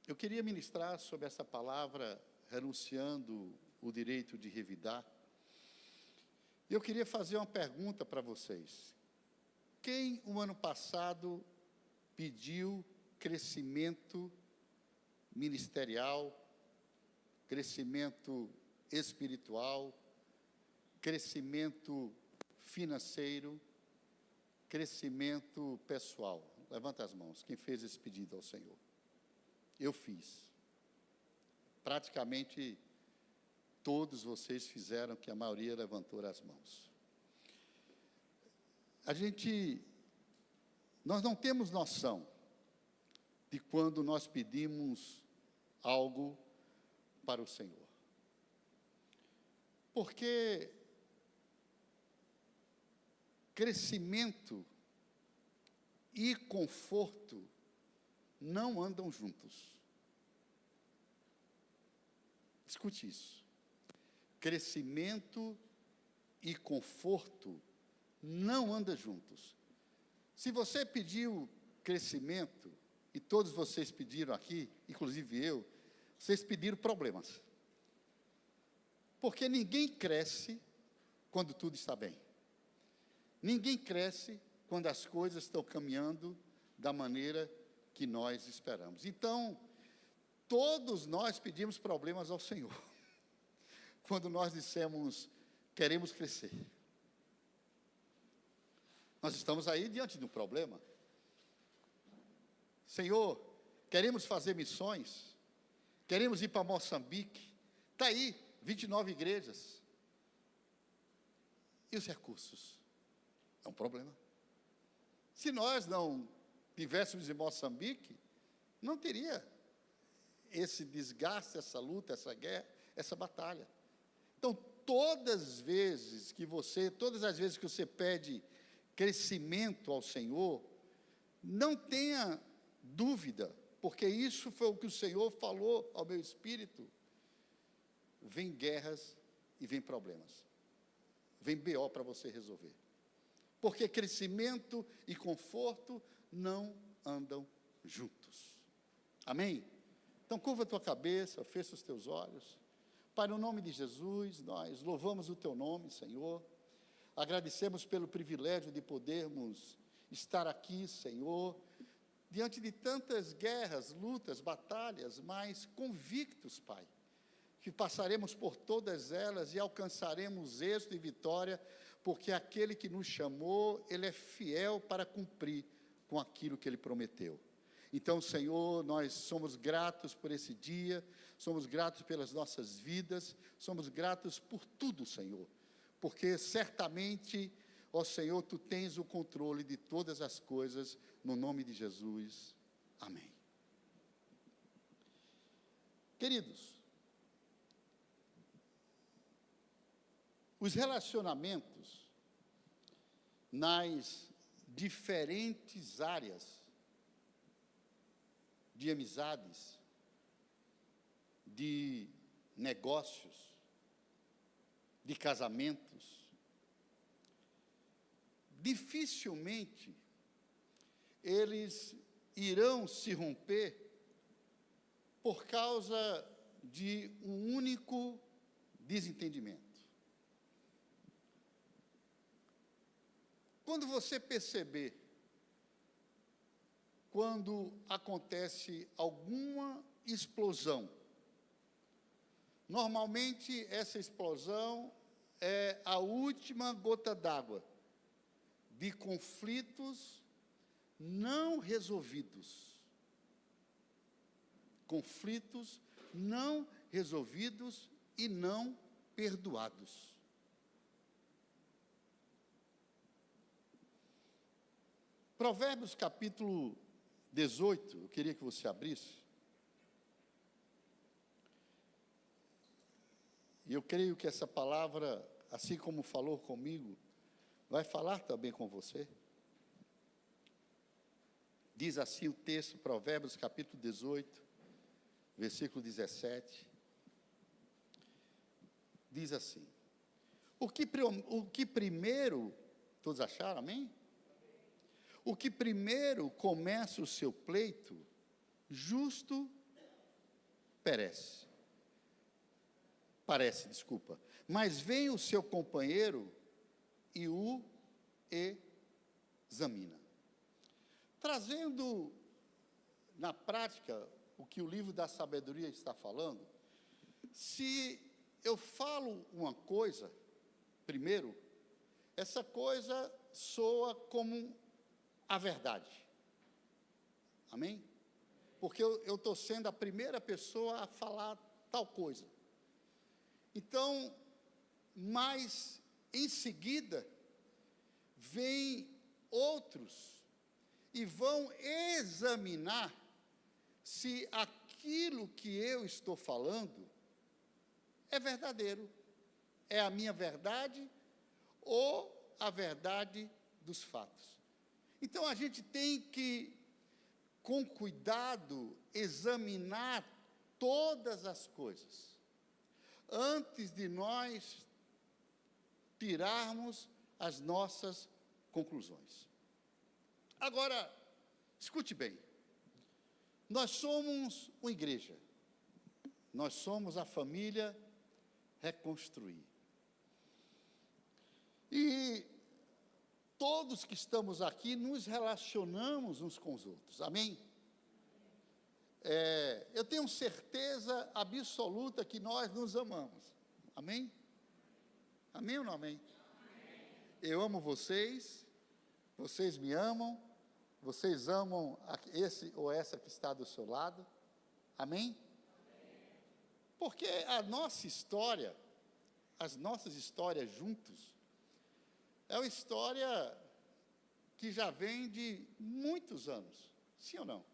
Eu queria ministrar sobre essa palavra, renunciando o direito de revidar. E eu queria fazer uma pergunta para vocês. Quem, o ano passado, pediu crescimento ministerial, crescimento espiritual, crescimento financeiro, crescimento pessoal? Levanta as mãos, quem fez esse pedido ao Senhor? Eu fiz. Praticamente todos vocês fizeram, que a maioria levantou as mãos. Nós não temos noção de quando nós pedimos algo para o Senhor. Porque crescimento e conforto não andam juntos. Escute isso. Crescimento e conforto não andam juntos. Se você pediu crescimento, e todos vocês pediram aqui, inclusive eu, vocês pediram problemas. Porque ninguém cresce quando tudo está bem. Ninguém cresce quando as coisas estão caminhando da maneira que nós esperamos. Então, todos nós pedimos problemas ao Senhor. Quando nós dissemos, queremos crescer. Nós estamos aí diante de um problema. Senhor, queremos fazer missões, queremos ir para Moçambique. Está aí, 29 igrejas. E os recursos? É um problema. Se nós não tivéssemos em Moçambique, não teria esse desgaste, essa luta, essa guerra, essa batalha. Então, todas as vezes que você pede crescimento ao Senhor, não tenha dúvida, porque isso foi o que o Senhor falou ao meu espírito. Vem guerras e vem problemas. Vem BO para você resolver. Porque crescimento e conforto não andam juntos. Amém? Então, curva a tua cabeça, fecha os teus olhos. Pai, no nome de Jesus, nós louvamos o teu nome, Senhor. Agradecemos pelo privilégio de podermos estar aqui, Senhor, diante de tantas guerras, lutas, batalhas, mas convictos, Pai, que passaremos por todas elas e alcançaremos êxito e vitória, porque aquele que nos chamou, Ele é fiel para cumprir com aquilo que Ele prometeu. Então, Senhor, nós somos gratos por esse dia, somos gratos pelas nossas vidas, somos gratos por tudo, Senhor, porque certamente, ó Senhor, Tu tens o controle de todas as coisas, no nome de Jesus. Amém. Queridos, os relacionamentos nas diferentes áreas de amizades, de negócios, de casamentos, dificilmente eles irão se romper por causa de um único desentendimento. Quando você perceber, quando acontece alguma explosão, normalmente essa explosão é a última gota d'água de conflitos não resolvidos. Conflitos não resolvidos e não perdoados. Provérbios capítulo 18, eu queria que você abrisse. E eu creio que essa palavra, assim como falou comigo, vai falar também com você. Diz assim o texto, Provérbios capítulo 18, versículo 17. Diz assim: o que primeiro, todos acharam, amém? o que primeiro começa o seu pleito, justo parece, mas vem o seu companheiro e o examina. Trazendo na prática o que o livro da sabedoria está falando, se eu falo uma coisa, primeiro, essa coisa soa como a verdade. Amém? Porque eu estou sendo a primeira pessoa a falar tal coisa. Então, mas em seguida, vêm outros e vão examinar se aquilo que eu estou falando é verdadeiro, é a minha verdade ou a verdade dos fatos. Então, a gente tem que, com cuidado, examinar todas as coisas, antes de nós tirarmos as nossas conclusões. Agora, escute bem, nós somos uma igreja, nós somos a família Reconstruir. E todos que estamos aqui nos relacionamos uns com os outros, amém? Eu tenho certeza absoluta que nós nos amamos, amém? Amém ou não amém? Eu amo vocês, vocês me amam, vocês amam esse ou essa que está do seu lado, amém? Porque a nossa história, as nossas histórias juntos, é uma história que já vem de muitos anos, sim ou não?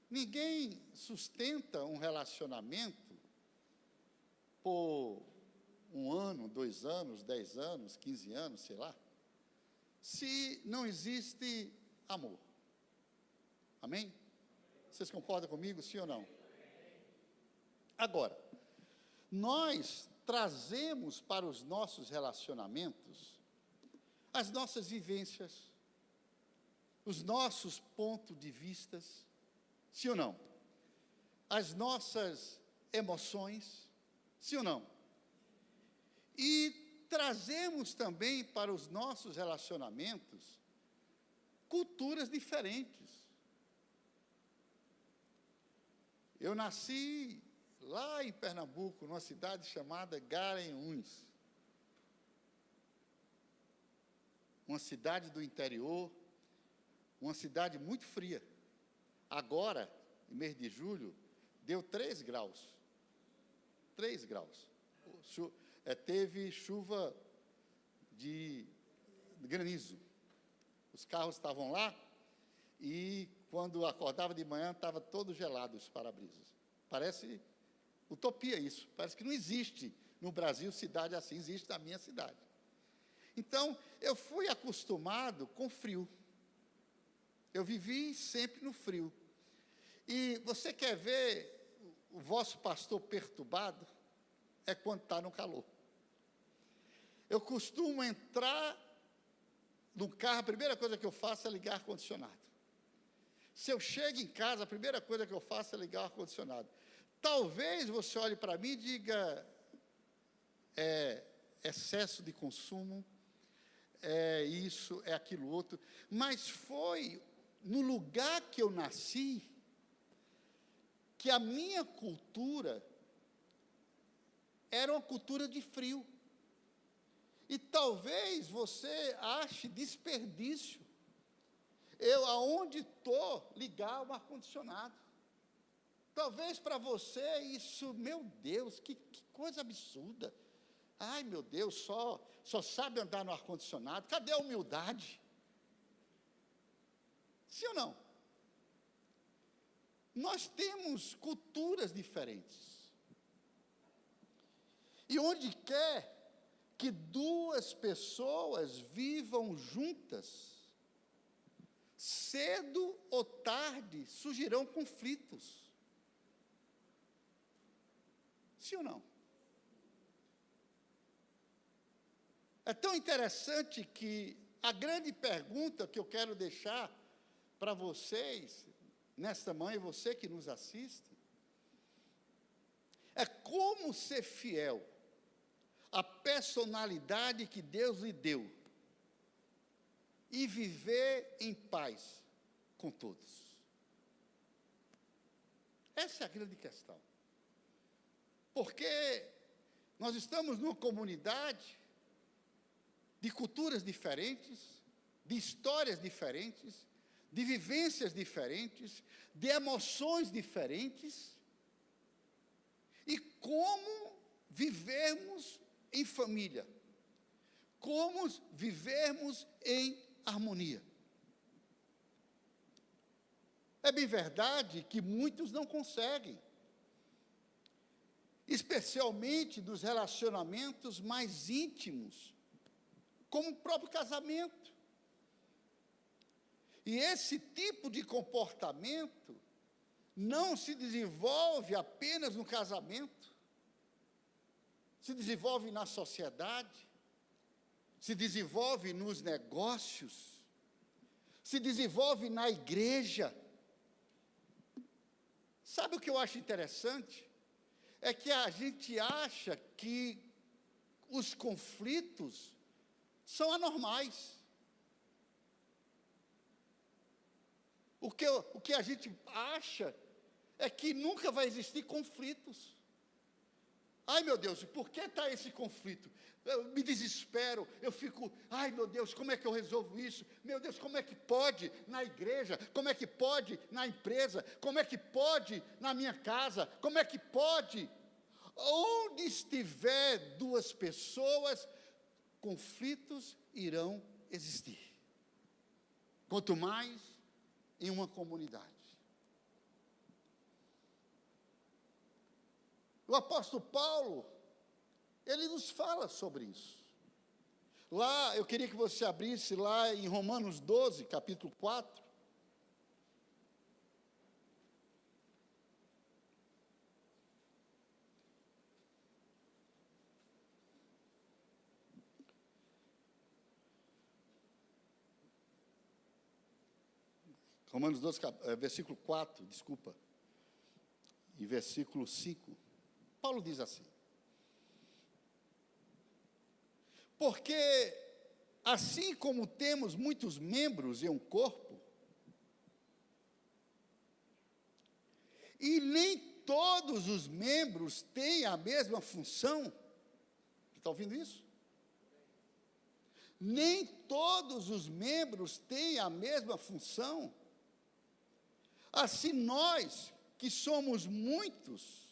Ninguém sustenta um relacionamento por 1 ano, 2 anos, 10 anos, 15 anos, sei lá, se não existe amor. Amém? Vocês concordam comigo, sim ou não? Agora, nós trazemos para os nossos relacionamentos as nossas vivências, os nossos pontos de vistas, sim ou não? As nossas emoções, sim ou não? E trazemos também para os nossos relacionamentos culturas diferentes. Eu nasci lá em Pernambuco, numa cidade chamada Garanhuns, uma cidade do interior, uma cidade muito fria. Agora, no mês de julho, deu 3 graus. 3 graus. Teve chuva de granizo. Os carros estavam lá e, quando acordava de manhã, estava todo gelado os para-brisas. Parece utopia isso. Parece que não existe no Brasil cidade assim, existe na minha cidade. Então, eu fui acostumado com frio. Eu vivi sempre no frio. E você quer ver o vosso pastor perturbado? É quando está no calor. Eu costumo entrar no carro, a primeira coisa que eu faço é ligar ar-condicionado. Se eu chego em casa, a primeira coisa que eu faço é ligar o ar-condicionado. Talvez você olhe para mim e diga, excesso de consumo, é isso, é aquilo outro, mas foi no lugar que eu nasci, que a minha cultura era uma cultura de frio. E talvez você ache desperdício eu, aonde estou, ligar o ar-condicionado. Talvez para você isso, meu Deus, que coisa absurda. Ai, meu Deus, só sabe andar no ar-condicionado. Cadê a humildade? Sim ou não? Nós temos culturas diferentes. E onde quer que 2 pessoas vivam juntas, cedo ou tarde surgirão conflitos. Sim ou não? É tão interessante que a grande pergunta que eu quero deixar para vocês, nesta manhã, você que nos assiste, é como ser fiel à personalidade que Deus lhe deu e viver em paz com todos. Essa é a grande questão. Porque nós estamos numa comunidade de culturas diferentes, de histórias diferentes, de vivências diferentes, de emoções diferentes, e como vivermos em família, como vivermos em harmonia. É bem verdade que muitos não conseguem, especialmente dos relacionamentos mais íntimos, como o próprio casamento. E esse tipo de comportamento não se desenvolve apenas no casamento, se desenvolve na sociedade, se desenvolve nos negócios, se desenvolve na igreja. Sabe o que eu acho interessante? É que a gente acha que os conflitos são anormais. O que a gente acha é que nunca vai existir conflitos. Ai, meu Deus, por que está esse conflito? Eu me desespero, eu fico, ai, meu Deus, como é que eu resolvo isso? Meu Deus, como é que pode na igreja? Como é que pode na empresa? Como é que pode na minha casa? Como é que pode? Onde estiver duas pessoas, conflitos irão existir. Quanto mais em uma comunidade. O apóstolo Paulo, ele nos fala sobre isso. Lá, eu queria que você abrisse lá em Romanos 12, capítulo 4. Romanos 12, versículo 4, desculpa. E versículo 5. Paulo diz assim: porque assim como temos muitos membros em um corpo, e nem todos os membros têm a mesma função, você está ouvindo isso? Nem todos os membros têm a mesma função. Assim nós, que somos muitos,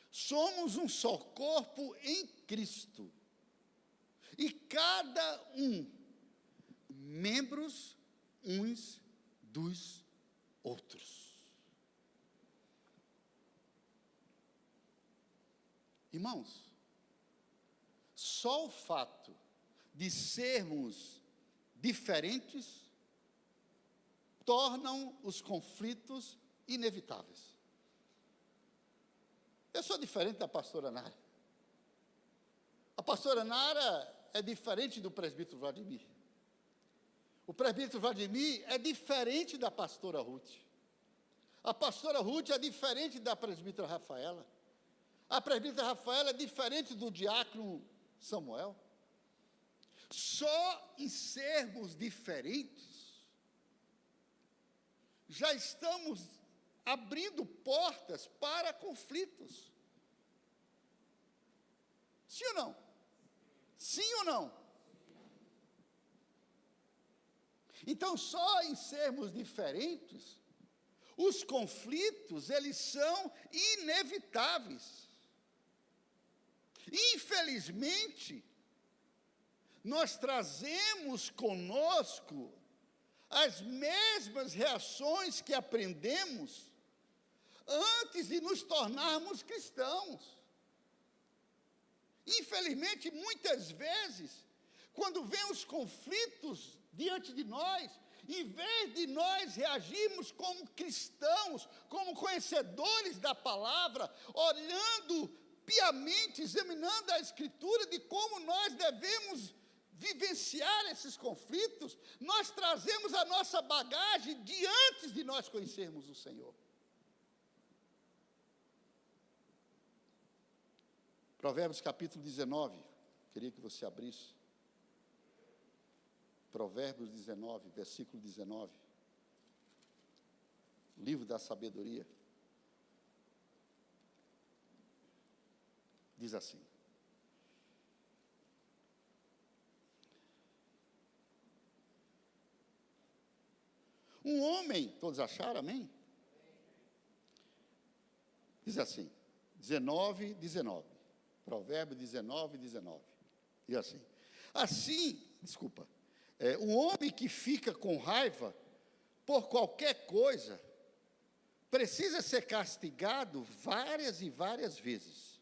somos um só corpo em Cristo, e cada um membros uns dos outros. Irmãos, só o fato de sermos diferentes tornam os conflitos inevitáveis. Eu sou diferente da pastora Nara. A pastora Nara é diferente do presbítero Vladimir. O presbítero Vladimir é diferente da pastora Ruth. A pastora Ruth é diferente da presbítera Rafaela. A presbítera Rafaela é diferente do diácono Samuel. Só em sermos diferentes, já estamos abrindo portas para conflitos. Sim ou não? Sim ou não? Então, só em sermos diferentes, os conflitos, eles são inevitáveis. Infelizmente, nós trazemos conosco as mesmas reações que aprendemos antes de nos tornarmos cristãos. Infelizmente, muitas vezes, quando vem os conflitos diante de nós, em vez de nós reagirmos como cristãos, como conhecedores da palavra, olhando piamente, examinando a Escritura de como nós devemos vivenciar esses conflitos, nós trazemos a nossa bagagem de antes de nós conhecermos o Senhor. Provérbios capítulo 19, queria que você abrisse. Provérbios 19, versículo 19. Livro da sabedoria. Diz assim: um homem, todos acharam, amém? Diz assim, 19, 19. Provérbio 19, 19. Diz assim, um homem que fica com raiva por qualquer coisa, precisa ser castigado várias e várias vezes.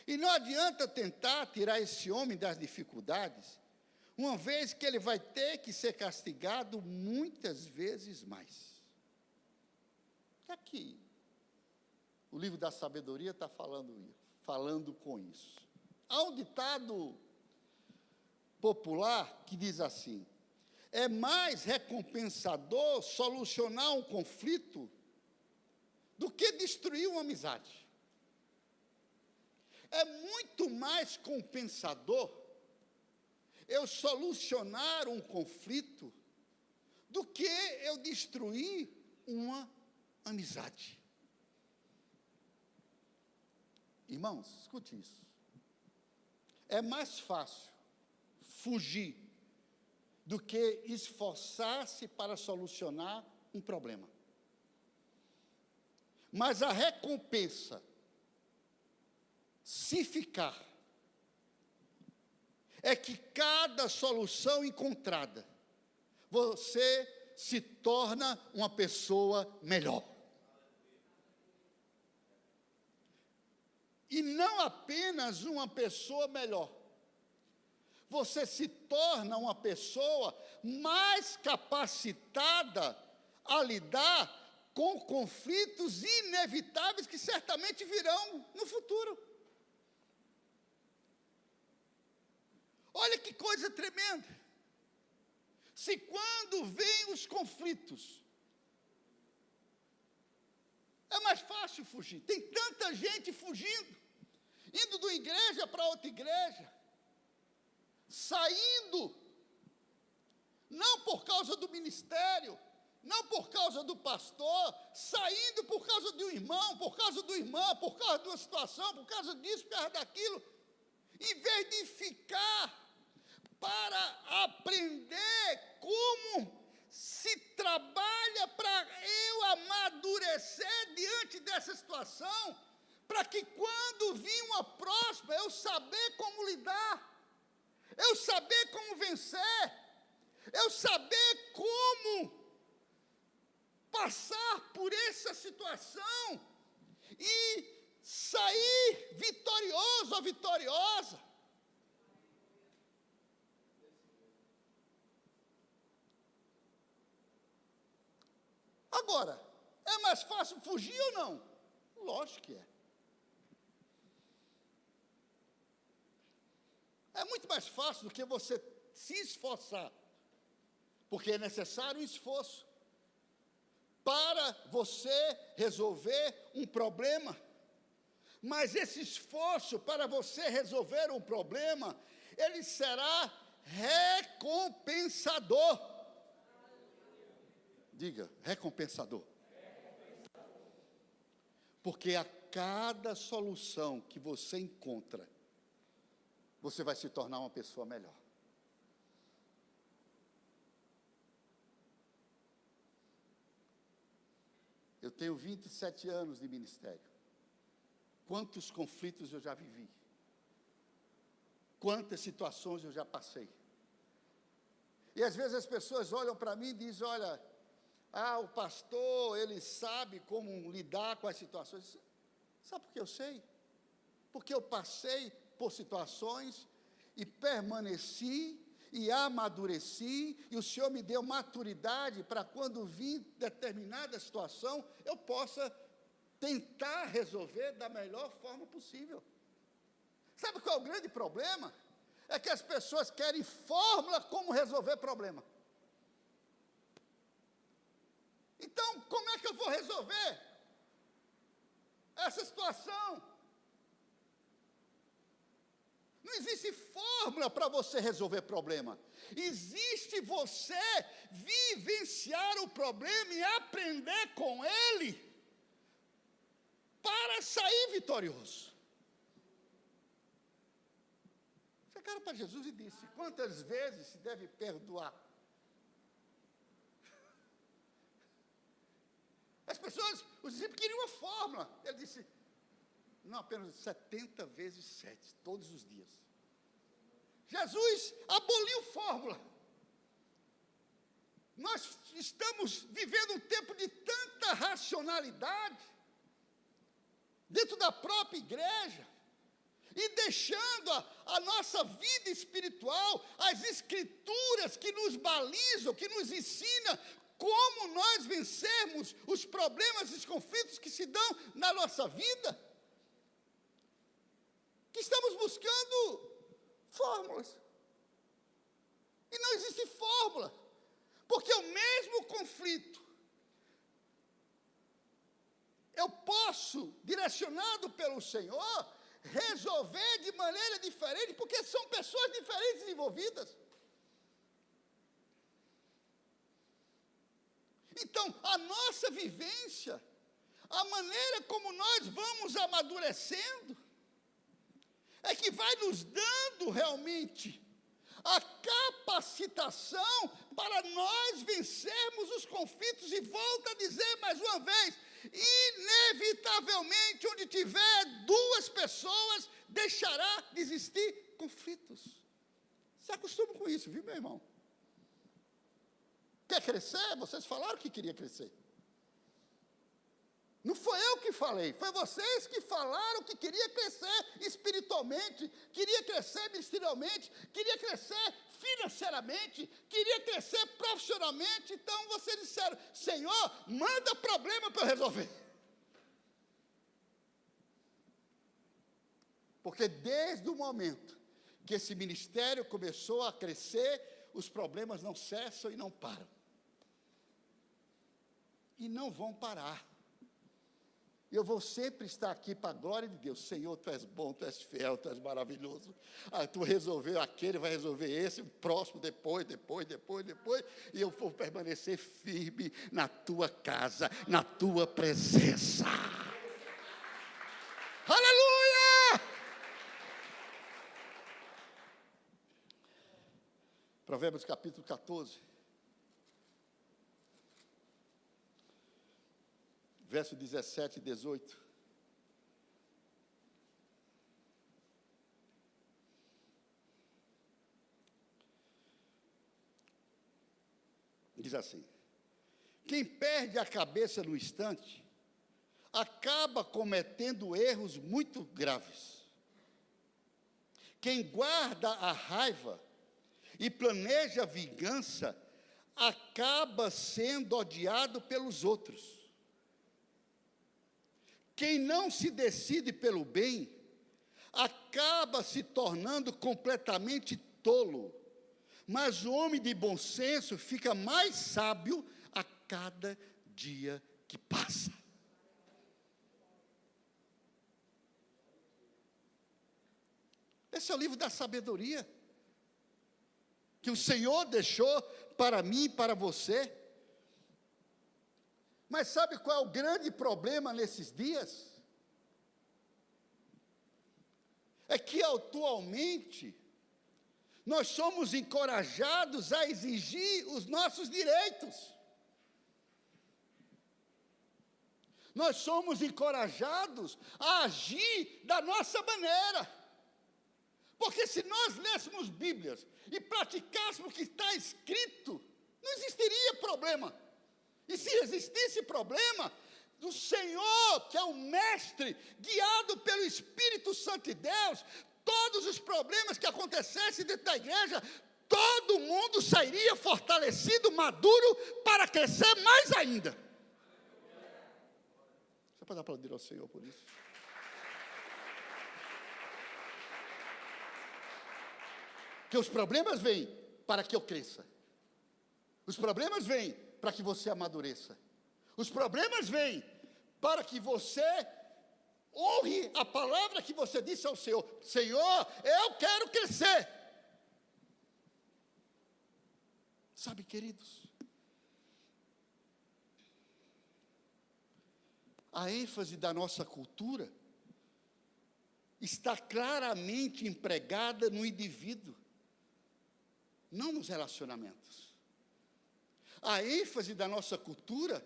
E não adianta tentar tirar esse homem das dificuldades, uma vez que ele vai ter que ser castigado muitas vezes mais. Aqui, o livro da sabedoria está falando com isso. Há um ditado popular que diz assim: é mais recompensador solucionar um conflito do que destruir uma amizade. É muito mais compensador eu solucionar um conflito do que eu destruir uma amizade. Irmãos, escute isso. É mais fácil fugir do que esforçar-se para solucionar um problema. Mas a recompensa, se ficar, é que cada solução encontrada, você se torna uma pessoa melhor. E não apenas uma pessoa melhor, você se torna uma pessoa mais capacitada a lidar com conflitos inevitáveis que certamente virão no futuro. Olha que coisa tremenda. Se quando vêm os conflitos, é mais fácil fugir. Tem tanta gente fugindo, indo de uma igreja para outra igreja, saindo, não por causa do ministério, não por causa do pastor, saindo por causa de um irmão, por causa do irmão, por causa de uma situação, por causa disso, por causa daquilo, em vez de ficar para aprender como se trabalha para eu amadurecer diante dessa situação, para que quando vir uma próxima, eu saber como lidar, eu saber como vencer, eu saber como passar por essa situação e sair vitorioso ou vitoriosa. Agora, é mais fácil fugir ou não? Lógico que é. É muito mais fácil do que você se esforçar, porque é necessário um esforço para você resolver um problema. Mas esse esforço para você resolver um problema, ele será recompensador. Diga, recompensador. Porque a cada solução que você encontra, você vai se tornar uma pessoa melhor. Eu tenho 27 anos de ministério. Quantos conflitos eu já vivi. Quantas situações eu já passei. E às vezes as pessoas olham para mim e dizem, olha, o pastor, ele sabe como lidar com as situações. Sabe por que eu sei? Porque eu passei por situações e permaneci e amadureci, e o Senhor me deu maturidade para quando vir determinada situação, eu possa tentar resolver da melhor forma possível. Sabe qual é o grande problema? é que as pessoas querem fórmula como resolver problema. Então, como é que eu vou resolver essa situação? Não existe fórmula para você resolver problema. Existe você vivenciar o problema e aprender com ele para sair vitorioso. Chegaram para Jesus e disse: quantas vezes se deve perdoar? As pessoas, os discípulos queriam uma fórmula. Ele disse: não, apenas 70 vezes 7, todos os dias. Jesus aboliu fórmula. Nós estamos vivendo um tempo de tanta racionalidade dentro da própria igreja e deixando a nossa vida espiritual, as escrituras que nos balizam, que nos ensinam como nós vencermos os problemas e os conflitos que se dão na nossa vida, que estamos buscando fórmulas. E não existe fórmula, porque o mesmo conflito eu posso, direcionado pelo Senhor, resolver de maneira diferente, porque são pessoas diferentes envolvidas. Então, a nossa vivência, a maneira como nós vamos amadurecendo, é que vai nos dando realmente a capacitação para nós vencermos os conflitos. E volto a dizer mais uma vez, inevitavelmente, onde tiver duas pessoas, deixará de existir conflitos. Se acostume com isso, viu, meu irmão? Quer crescer? Vocês falaram que queria crescer. Não foi eu que falei, foi vocês que falaram que queria crescer espiritualmente, queria crescer ministerialmente, queria crescer financeiramente, queria crescer profissionalmente. Então vocês disseram: Senhor, manda problema para eu resolver. Porque desde o momento que esse ministério começou a crescer, os problemas não cessam e não param. E não vão parar. Eu vou sempre estar aqui para a glória de Deus. Senhor, Tu és bom, Tu és fiel, Tu és maravilhoso. Tu resolveu aquele, vai resolver esse, o próximo, depois. E eu vou permanecer firme na Tua casa, na Tua presença. Aleluia! Provérbios capítulo 14. Verso 17 e 18. Diz assim: quem perde a cabeça no instante, acaba cometendo erros muito graves. Quem guarda a raiva e planeja a vingança, acaba sendo odiado pelos outros. Quem não se decide pelo bem, acaba se tornando completamente tolo, mas o homem de bom senso fica mais sábio a cada dia que passa. Esse é o livro da sabedoria, que o Senhor deixou para mim e para você. Mas sabe qual é o grande problema nesses dias? É que atualmente nós somos encorajados a exigir os nossos direitos. Nós somos encorajados a agir da nossa maneira. Porque se nós lêssemos Bíblias e praticássemos o que está escrito, não existiria problema. E se existisse problema, o Senhor, que é o mestre, guiado pelo Espírito Santo de Deus, todos os problemas que acontecessem dentro da igreja, todo mundo sairia fortalecido, maduro, para crescer mais ainda. Você pode aplaudir ao Senhor por isso? Porque os problemas vêm para que eu cresça. Os problemas vêm para que você amadureça. Os problemas vêm para que você honre a palavra que você disse ao Senhor. Senhor, eu quero crescer. Sabe, queridos, a ênfase da nossa cultura está claramente empregada no indivíduo, não nos relacionamentos. A ênfase da nossa cultura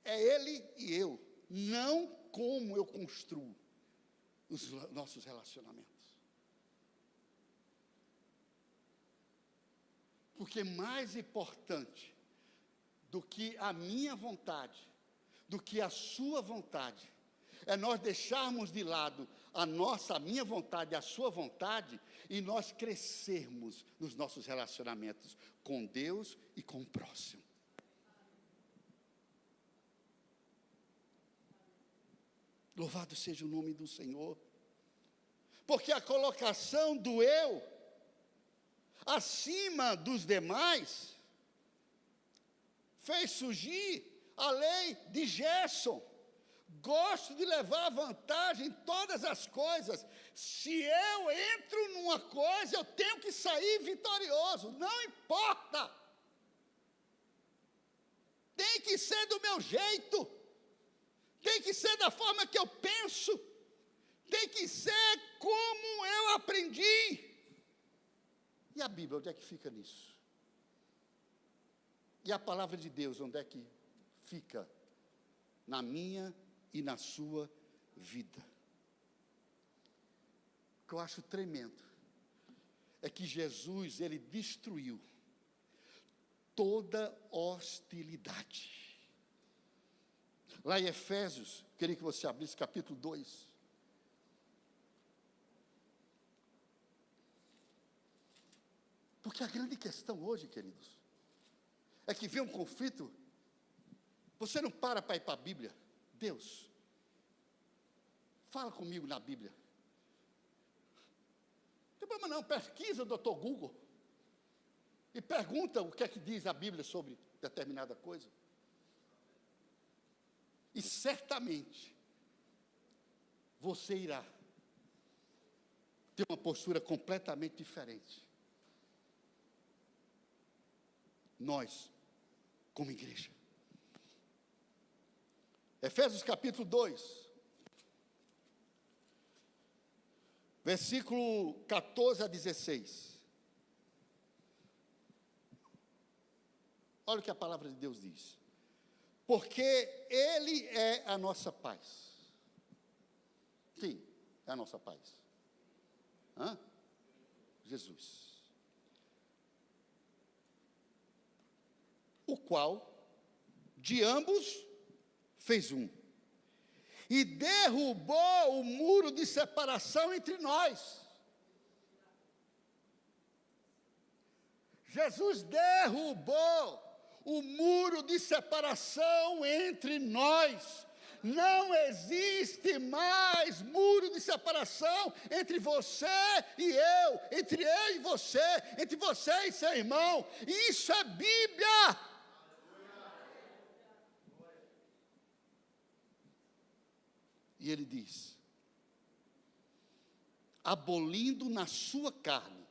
é ele e eu, não como eu construo os nossos relacionamentos. Porque mais importante do que a minha vontade, do que a sua vontade, é nós deixarmos de lado a minha vontade, a sua vontade, e nós crescermos nos nossos relacionamentos com Deus e com o próximo. Louvado seja o nome do Senhor. Porque a colocação do eu acima dos demais fez surgir a lei de Gerson. Gosto de levar vantagem em todas as coisas. Se eu entro numa coisa, eu tenho que sair vitorioso. Não importa. Tem que ser do meu jeito. Tem que ser da forma que eu penso. Tem que ser como eu aprendi. E a Bíblia, onde é que fica nisso? E a palavra de Deus, onde é que fica? Na minha e na sua vida. O que eu acho tremendo é que Jesus, ele destruiu toda hostilidade. Lá em Efésios, queria que você abrisse capítulo 2. Porque a grande questão hoje, queridos, é que vem um conflito, você não para ir para a Bíblia. Deus, fala comigo na Bíblia. Não tem problema não, pesquisa o Dr. Google e pergunta o que é que diz a Bíblia sobre determinada coisa. E certamente você irá ter uma postura completamente diferente. Nós, como igreja. Efésios capítulo 2, versículo 14 a 16. Olha o que a palavra de Deus diz. Porque Ele é a nossa paz. Quem é a nossa paz? Jesus. O qual, de ambos, fez um. E derrubou o muro de separação entre nós. Jesus derrubou o muro de separação entre nós. Não existe mais muro de separação entre você e eu, entre eu e você, entre você e seu irmão. Isso é Bíblia. E ele diz: abolindo na sua carne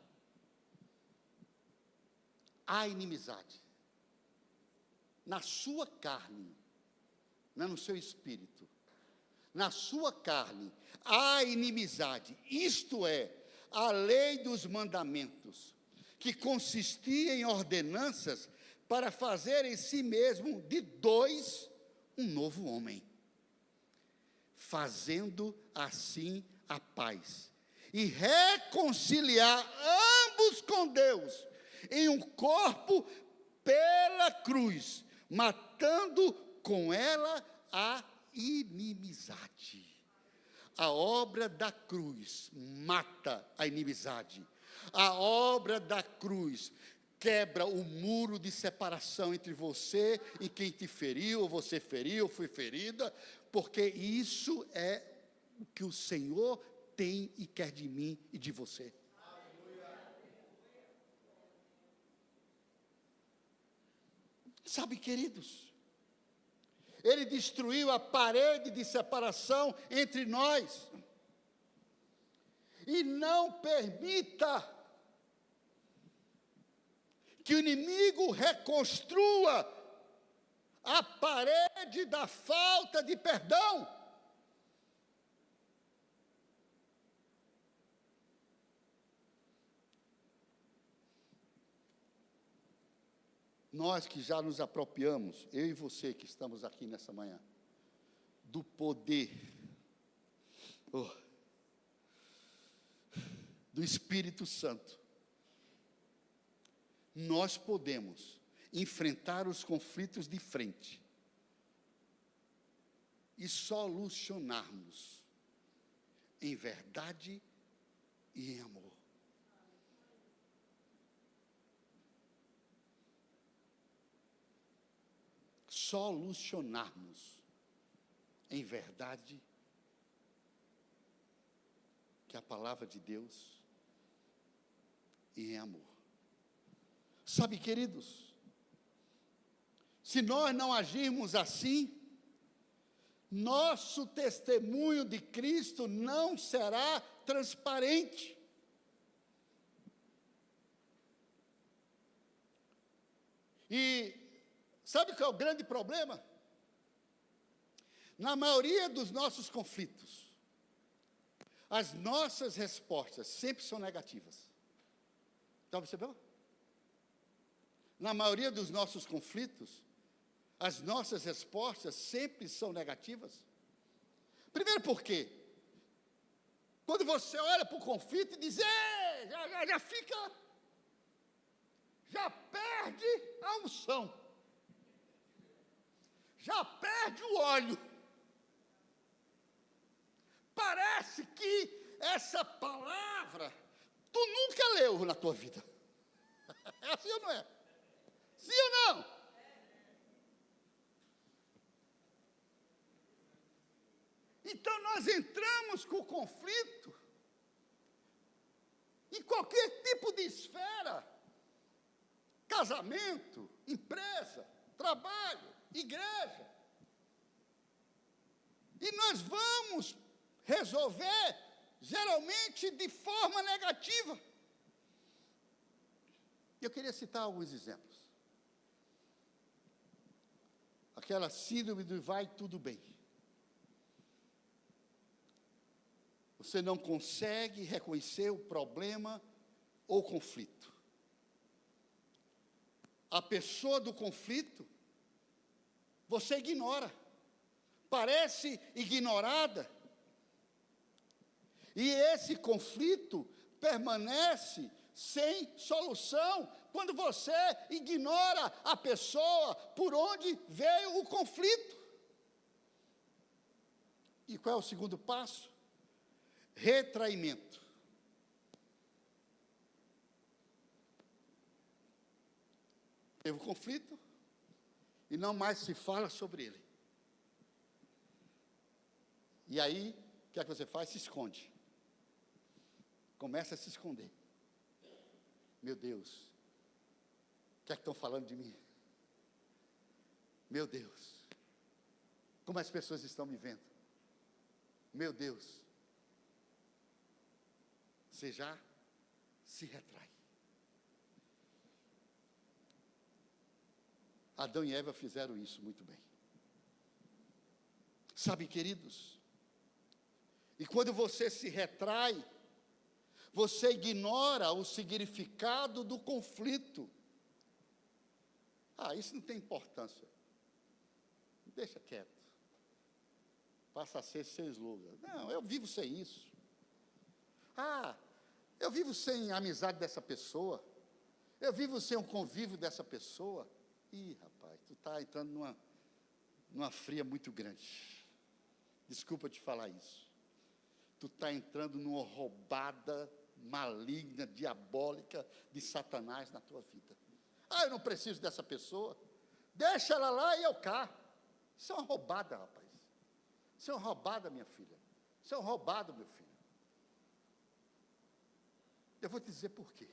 a inimizade. Na sua carne, não é no seu espírito. Na sua carne, a inimizade. Isto é, a lei dos mandamentos, que consistia em ordenanças para fazer em si mesmo de dois um novo homem, fazendo assim a paz, e reconciliar ambos com Deus, em um corpo pela cruz, matando com ela a inimizade. A obra da cruz mata a inimizade. A obra da cruz quebra o muro de separação entre você e quem te feriu, ou você feriu, ou foi ferida, porque isso é o que o Senhor tem e quer de mim e de você. Sabe, queridos, Ele destruiu a parede de separação entre nós. E não permita que o inimigo reconstrua a parede da falta de perdão. Nós que já nos apropriamos, eu e você que estamos aqui nessa manhã, do poder do Espírito Santo, nós podemos enfrentar os conflitos de frente e solucionarmos em verdade e em amor. Solucionarmos em verdade, que é a palavra de Deus, e em amor. Sabe, queridos, se nós não agirmos assim, nosso testemunho de Cristo não será transparente. E sabe qual é o grande problema? Na maioria dos nossos conflitos, as nossas respostas sempre são negativas. Já percebeu? Na maioria dos nossos conflitos, as nossas respostas sempre são negativas. Primeiro porque, quando você olha para o conflito e diz, já perde a unção, já perde o óleo. Parece que essa palavra tu nunca leu na tua vida. É assim ou não é? Sim ou não? Então nós entramos com o conflito em qualquer tipo de esfera, casamento, empresa, trabalho, igreja. E nós vamos resolver, geralmente, de forma negativa. Eu queria citar alguns exemplos. Aquela síndrome do vai tudo bem. Você não consegue reconhecer o problema ou conflito. A pessoa do conflito, você ignora. Parece ignorada. E esse conflito permanece sem solução quando você ignora a pessoa por onde veio o conflito. E qual é o segundo passo? Retraimento. Teve um conflito e não mais se fala sobre ele. E aí, o que é que você faz? Se esconde. Começa a se esconder. Meu Deus, o que é que estão falando de mim? Meu Deus, como as pessoas estão me vendo? Meu Deus, você já se retrai. Adão e Eva fizeram isso muito bem. Sabe, queridos, e quando você se retrai, você ignora o significado do conflito. Isso não tem importância. Deixa quieto. Passa a ser seu slogan. Não, eu vivo sem isso. Eu vivo sem a amizade dessa pessoa. Eu vivo sem o convívio dessa pessoa. Rapaz, tu está entrando numa fria muito grande. Desculpa te falar isso. Tu está entrando numa roubada maligna, diabólica de Satanás na tua vida. Eu não preciso dessa pessoa. Deixa ela lá e eu cá. Isso é uma roubada, rapaz. Isso é uma roubada, minha filha. Isso é um roubado, meu filho. Eu vou te dizer por quê.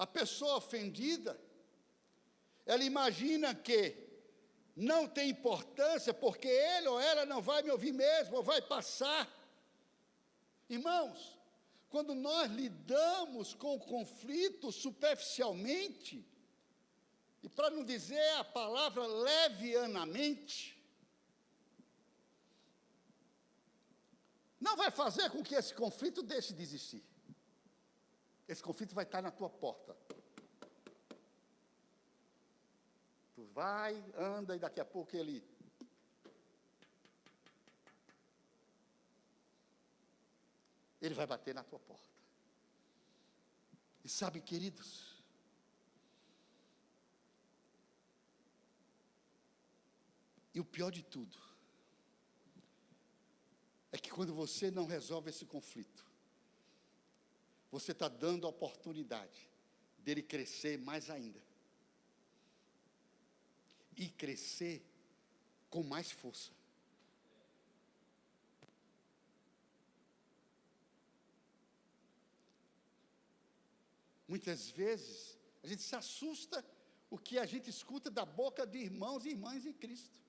A pessoa ofendida, ela imagina que não tem importância, porque ele ou ela não vai me ouvir mesmo, ou vai passar. Irmãos, quando nós lidamos com o conflito superficialmente, e para não dizer a palavra levianamente, não vai fazer com que esse conflito deixe de existir. Esse conflito vai estar na tua porta. Tu vai, anda, e daqui a pouco ele vai bater na tua porta. E sabe, queridos, e o pior de tudo, é que quando você não resolve esse conflito, você está dando a oportunidade dele crescer mais ainda. E crescer com mais força. Muitas vezes, a gente se assusta o que a gente escuta da boca de irmãos e irmãs em Cristo.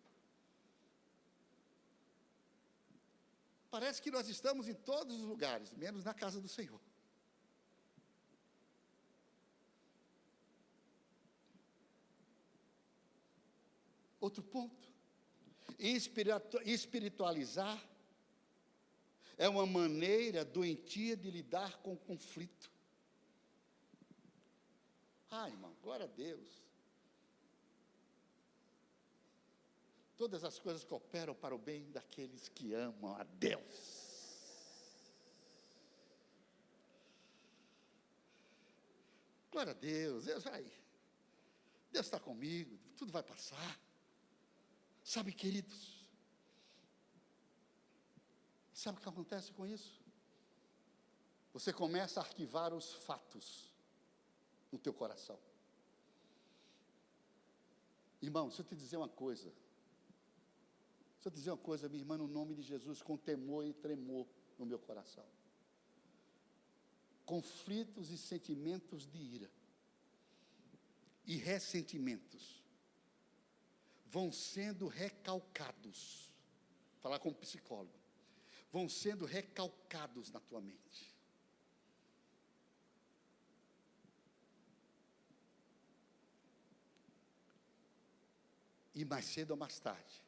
Parece que nós estamos em todos os lugares, menos na casa do Senhor. Outro ponto, espiritualizar é uma maneira doentia de lidar com o conflito. Irmão, glória a Deus. Todas as coisas cooperam para o bem daqueles que amam a Deus. Glória a Deus, Deus está comigo, tudo vai passar. Sabe, queridos, sabe o que acontece com isso? Você começa a arquivar os fatos no teu coração. Irmão, deixa eu te dizer uma coisa. Minha irmã, no nome de Jesus, com temor e tremor no meu coração. Conflitos e sentimentos de ira e ressentimentos vão sendo recalcados, falar como psicólogo, vão sendo recalcados na tua mente. E mais cedo ou mais tarde,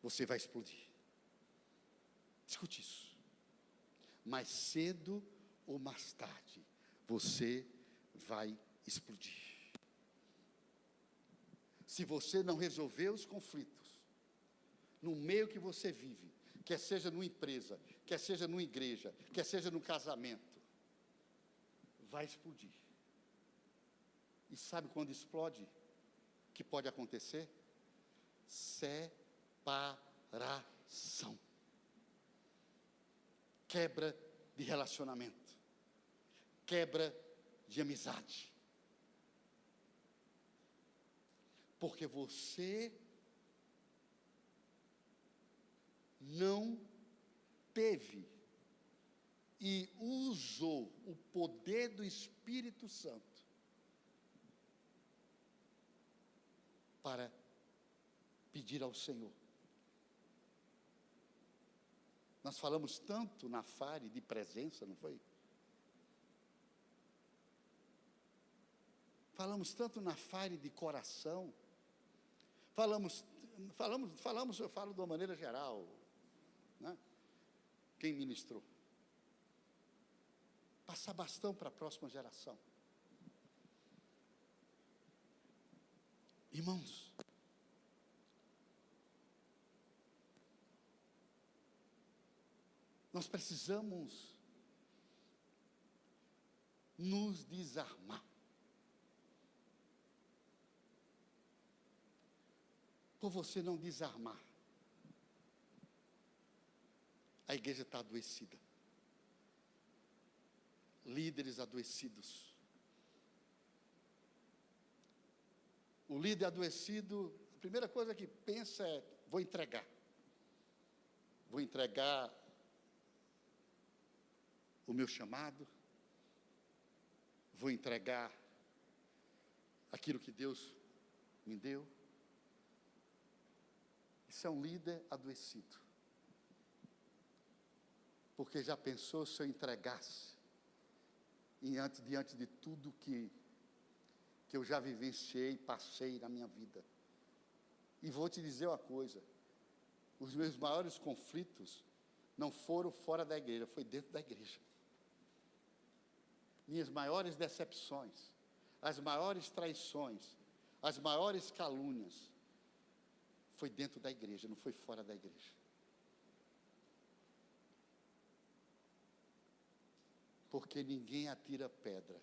você vai explodir. Escute isso. Mais cedo ou mais tarde, você vai explodir. Se você não resolver os conflitos, no meio que você vive, quer seja numa empresa, quer seja numa igreja, quer seja no casamento, vai explodir. E sabe quando explode? O que pode acontecer? Separação. Quebra de relacionamento. Quebra de amizade. Porque você não teve e usou o poder do Espírito Santo para pedir ao Senhor. Nós falamos tanto na FARE de presença, não foi? Falamos tanto na FARE de coração. Falamos, eu falo de uma maneira geral, né? Quem ministrou? Passar bastão para a próxima geração. Irmãos, nós precisamos nos desarmar. Por você não desarmar, a igreja está adoecida. Líderes adoecidos. O líder adoecido, a primeira coisa que pensa é: vou entregar. Vou entregar o meu chamado. vou entregar aquilo que Deus me deu. Isso é um líder adoecido. Porque já pensou se eu entregasse diante de tudo que eu já vivenciei, passei na minha vida. E vou te dizer uma coisa, os meus maiores conflitos não foram fora da igreja, foi dentro da igreja. Minhas maiores decepções, as maiores traições, as maiores calúnias, foi dentro da igreja, não foi fora da igreja. Porque ninguém atira pedra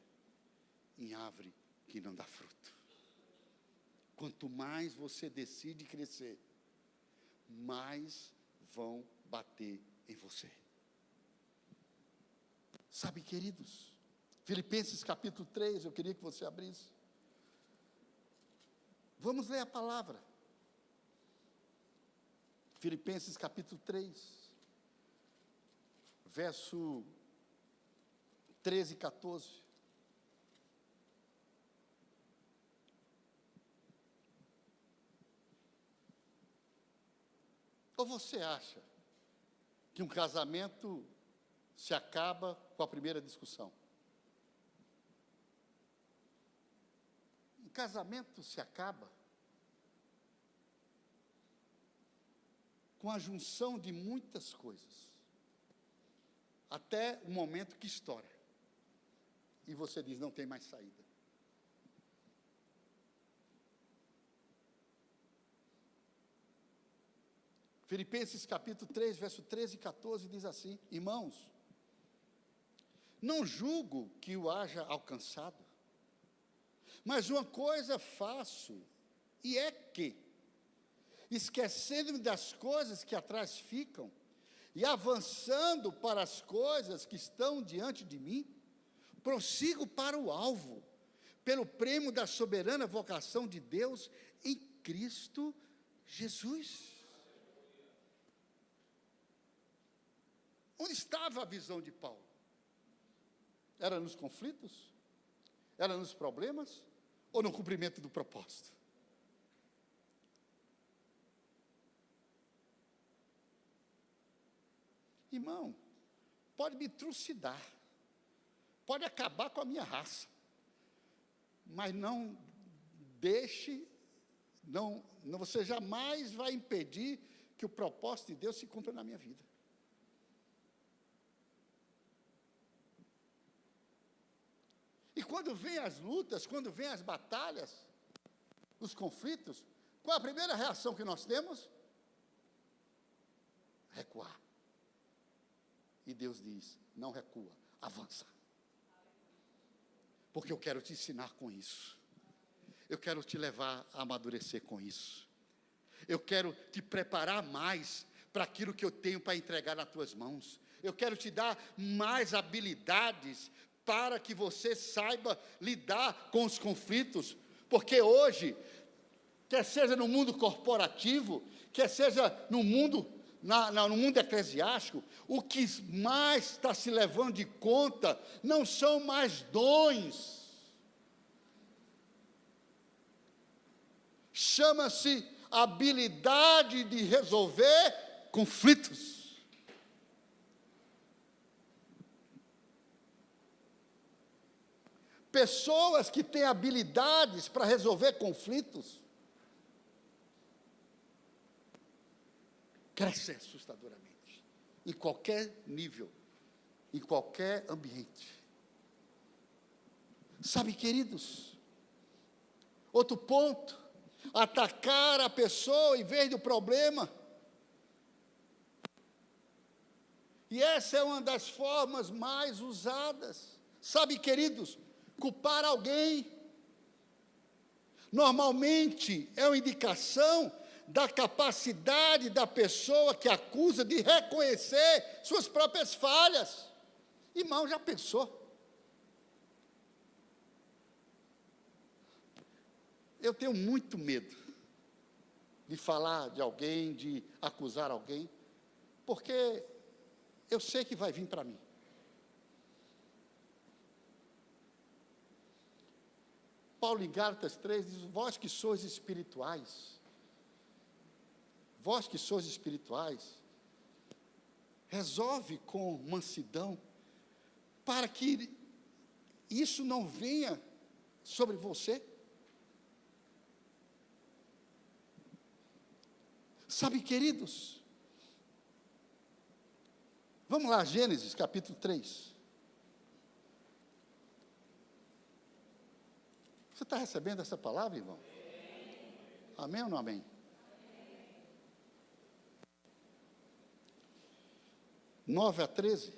em árvore que não dá fruto. Quanto mais você decide crescer, mais vão bater em você. Sabe, queridos, Filipenses capítulo 3, eu queria que você abrisse. Vamos ler a palavra. Filipenses capítulo 3, verso 13 e 14. Ou você acha que um casamento se acaba com a primeira discussão? Um casamento se acaba com a junção de muitas coisas, até o momento que estoura, e você diz, não tem mais saída. Filipenses capítulo 3, verso 13 e 14, diz assim: irmãos, não julgo que o haja alcançado, mas uma coisa faço, e é que, esquecendo-me das coisas que atrás ficam, e avançando para as coisas que estão diante de mim, prossigo para o alvo, pelo prêmio da soberana vocação de Deus em Cristo Jesus. Onde estava a visão de Paulo? Era nos conflitos? Era nos problemas? Ou no cumprimento do propósito? Irmão, pode me trucidar, pode acabar com a minha raça, mas não deixe, você jamais vai impedir que o propósito de Deus se cumpra na minha vida. E quando vem as lutas, quando vem as batalhas, os conflitos, qual a primeira reação que nós temos? Recuar. E Deus diz, não recua, avança. Porque eu quero te ensinar com isso. Eu quero te levar a amadurecer com isso. Eu quero te preparar mais para aquilo que eu tenho para entregar nas tuas mãos. Eu quero te dar mais habilidades para que você saiba lidar com os conflitos, porque hoje, quer seja no mundo corporativo, quer seja no mundo eclesiástico, o que mais está se levando de conta não são mais dons, chama-se habilidade de resolver conflitos. Pessoas que têm habilidades para resolver conflitos crescem assustadoramente, em qualquer nível, em qualquer ambiente. Sabe, queridos, outro ponto, atacar a pessoa em vez do problema. E essa é uma das formas mais usadas. Sabe, queridos, culpar alguém, normalmente é uma indicação da capacidade da pessoa que acusa de reconhecer suas próprias falhas. Irmão, já pensou? Eu tenho muito medo de falar de alguém, de acusar alguém, porque eu sei que vai vir para mim. Paulo em Gálatas 3 diz, vós que sois espirituais, resolve com mansidão, para que isso não venha sobre você. Sabe, queridos, vamos lá, Gênesis capítulo 3. Você está recebendo essa palavra, irmão? Amém ou não amém? Amém. 9-13.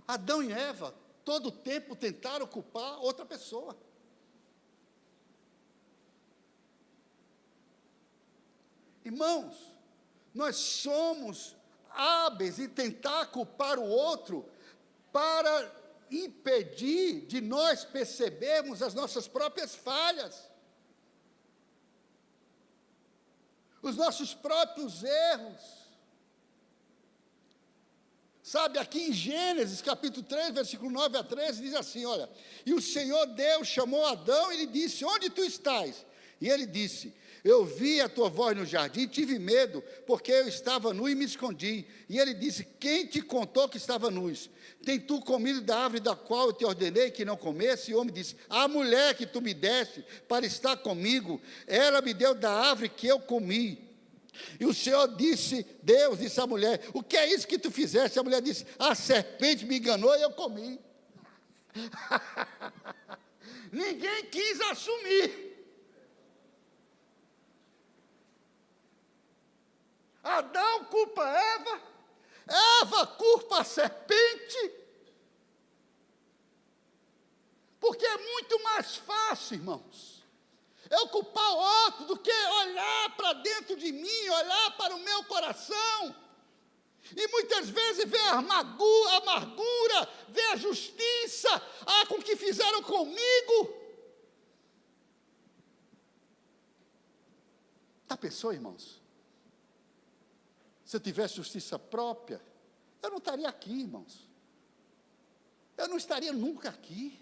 Adão e Eva, todo o tempo tentaram culpar outra pessoa. Irmãos, nós somos hábeis em tentar culpar o outro para impedir de nós percebermos as nossas próprias falhas, os nossos próprios erros. Sabe, aqui em Gênesis, capítulo 3, versículo 9-13, diz assim, olha, e o Senhor Deus chamou Adão e lhe disse, onde tu estás? E ele disse, eu vi a tua voz no jardim, tive medo, porque eu estava nu e me escondi. E ele disse, quem te contou que estava nu? Tem tu comido da árvore da qual eu te ordenei que não comesse? E o homem disse, a mulher que tu me deste para estar comigo, ela me deu da árvore que eu comi. E o Senhor disse, Deus disse à mulher, o que é isso que tu fizeste? A mulher disse, a serpente me enganou e eu comi. Ninguém quis assumir. Adão culpa Eva, Eva culpa a serpente, porque é muito mais fácil, irmãos, eu culpar o outro do que olhar para dentro de mim, olhar para o meu coração, e muitas vezes ver a amargura, ver a justiça, com o que fizeram comigo. Já pensou, irmãos? Se eu tivesse justiça própria, eu não estaria aqui, irmãos. Eu não estaria nunca aqui.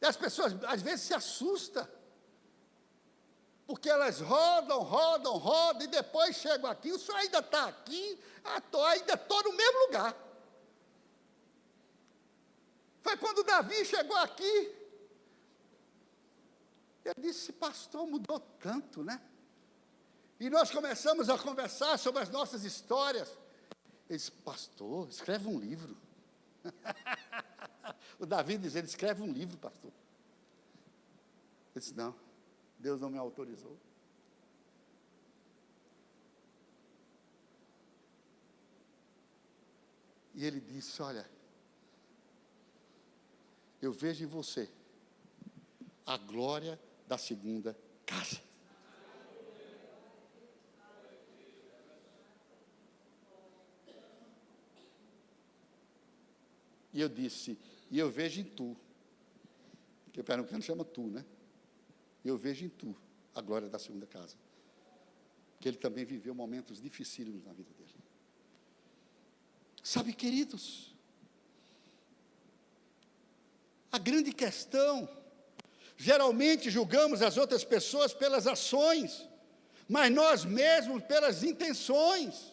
E as pessoas, às vezes, se assustam, porque elas rodam, e depois chegam aqui, o senhor ainda está aqui, ainda estou no mesmo lugar. Foi quando Davi chegou aqui, ele disse, pastor, mudou tanto, né? E nós começamos a conversar sobre as nossas histórias. Ele disse, pastor, escreve um livro. O Davi dizendo, escreve um livro, pastor. Eu disse, não, Deus não me autorizou. E ele disse, olha, eu vejo em você a glória da segunda casa. E eu disse, e eu vejo em tu, que o pernambucano chama tu, né? Eu vejo em tu a glória da segunda casa. Porque ele também viveu momentos dificílimos na vida dele. Sabe, queridos, a grande questão, geralmente julgamos as outras pessoas pelas ações, mas nós mesmos pelas intenções.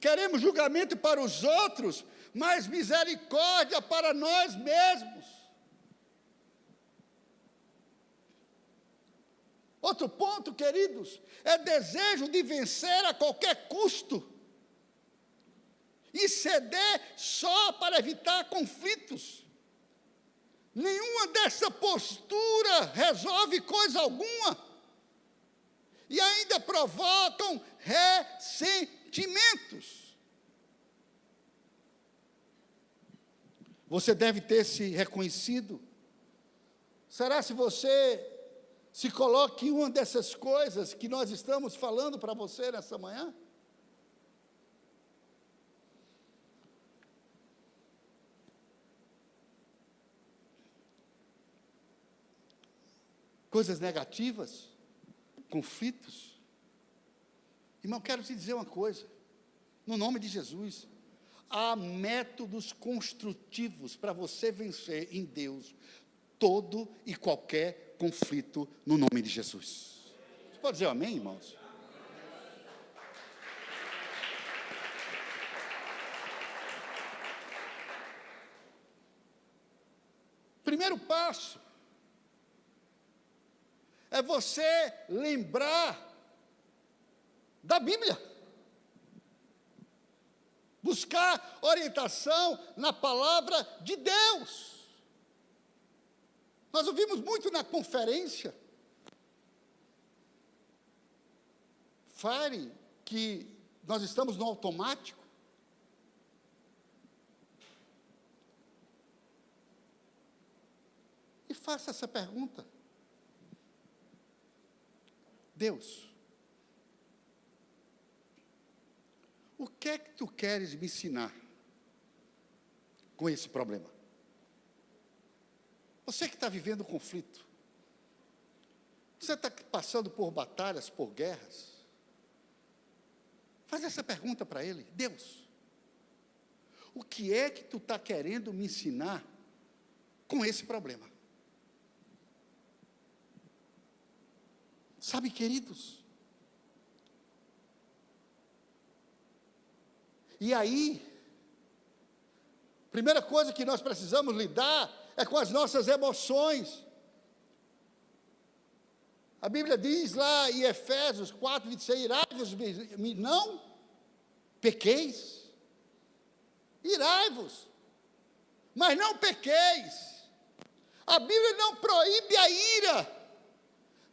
Queremos julgamento para os outros, mas misericórdia para nós mesmos. Outro ponto, queridos, é desejo de vencer a qualquer custo e ceder só para evitar conflitos. Nenhuma dessa postura resolve coisa alguma e ainda provocam ressentimentos. Você deve ter se reconhecido. Será se você se coloca em uma dessas coisas que nós estamos falando para você nessa manhã? Coisas negativas, conflitos. Irmão, quero te dizer uma coisa, no nome de Jesus, há métodos construtivos para você vencer em Deus todo e qualquer conflito no nome de Jesus. Você pode dizer amém, irmãos? Primeiro passo é você lembrar da Bíblia. Buscar orientação na palavra de Deus. Nós ouvimos muito na conferência, Fire, que nós estamos no automático. E faça essa pergunta. Deus, o que é que tu queres me ensinar com esse problema? Você que está vivendo conflito, você está passando por batalhas, por guerras, faz essa pergunta para Ele. Deus, o que é que tu está querendo me ensinar com esse problema? Sabe, queridos, e aí, primeira coisa que nós precisamos lidar é com as nossas emoções. A Bíblia diz lá em Efésios 4, 26, irai-vos, não pequeis, irai-vos, mas não pequeis. A Bíblia não proíbe a ira,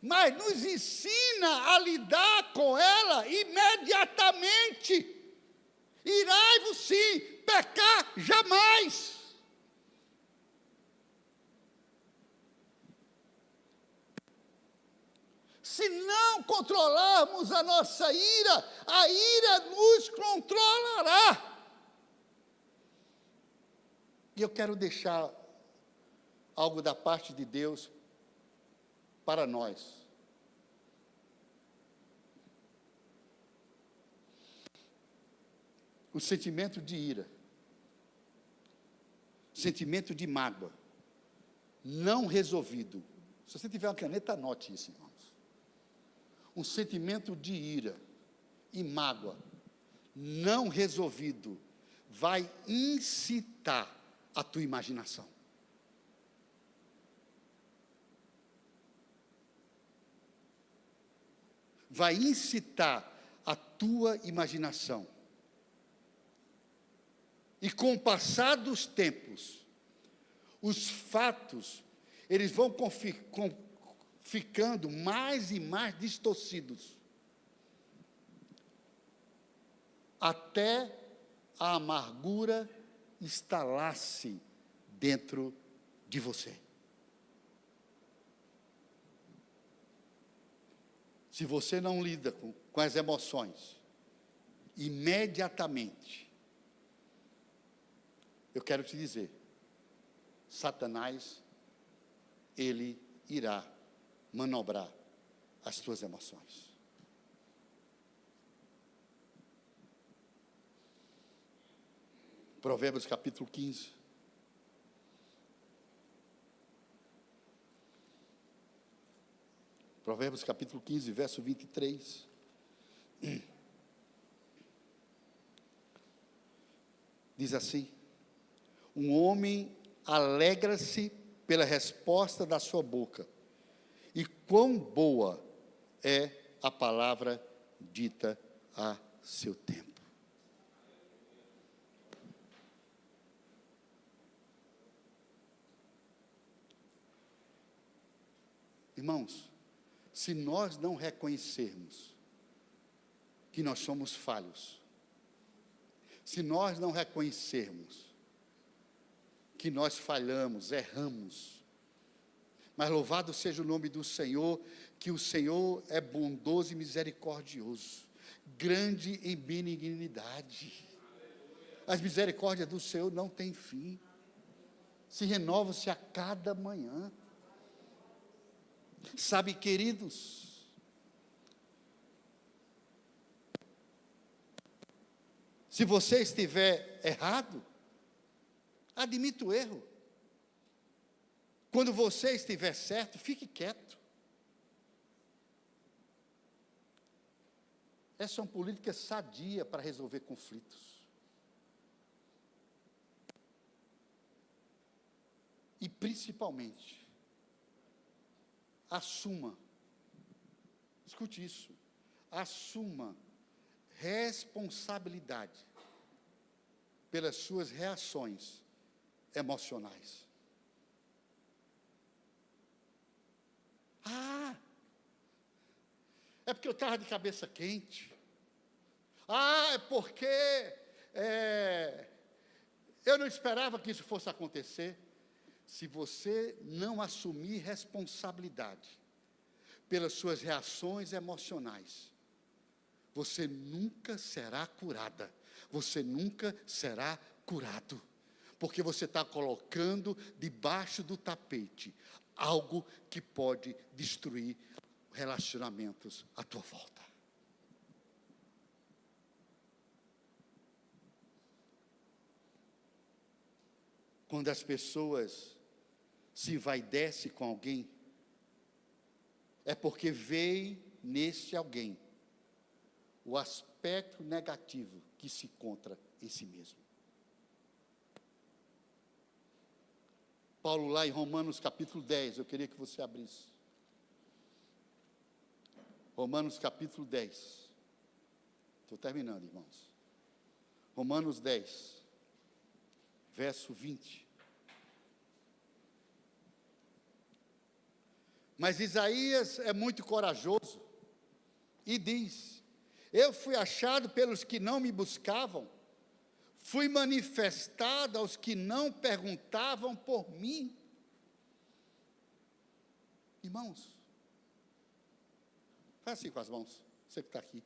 mas nos ensina a lidar com ela imediatamente. Irai-vos sim, pecar jamais. Se não controlarmos a nossa ira, a ira nos controlará. E eu quero deixar algo da parte de Deus para nós. O sentimento de ira, sentimento de mágoa, não resolvido. Se você tiver uma caneta, anote isso, irmãos. Um sentimento de ira e mágoa, não resolvido, vai incitar a tua imaginação. Vai incitar a tua imaginação. E com o passar dos tempos, os fatos, eles vão ficando mais e mais distorcidos, até a amargura instalar-se dentro de você. Se você não lida com as emoções, imediatamente, eu quero te dizer, Satanás, ele irá manobrar as tuas emoções. Provérbios capítulo 15. Provérbios capítulo 15, verso 23. Diz assim: um homem alegra-se pela resposta da sua boca, e quão boa é a palavra dita a seu tempo. Irmãos, se nós não reconhecermos que nós somos falhos, se nós não reconhecermos que nós falhamos, erramos, mas louvado seja o nome do Senhor, que o Senhor é bondoso e misericordioso, grande em benignidade. As misericórdias do Senhor não têm fim, se renovam-se a cada manhã. Sabe, queridos, Se você estiver errado, admita o erro. Quando você estiver certo, fique quieto. Essa é uma política sadia para resolver conflitos. E, principalmente, assuma, escute isso, assuma responsabilidade pelas suas reações emocionais. É porque eu estava de cabeça quente. É porque eu não esperava que isso fosse acontecer. Se você não assumir responsabilidade pelas suas reações emocionais, você nunca será curada, você nunca será curado, porque você está colocando debaixo do tapete algo que pode destruir relacionamentos à tua volta. Quando as pessoas se envaidecem com alguém, é porque veem nesse alguém o aspecto negativo que se encontra em si mesmo. Paulo, lá em Romanos capítulo 10, eu queria que você abrisse. Romanos capítulo 10. Estou terminando, irmãos. Romanos 10, verso 20. Mas Isaías é muito corajoso e diz: eu fui achado pelos que não me buscavam, fui manifestado aos que não perguntavam por mim. Irmãos, faz assim com as mãos, você que está aqui.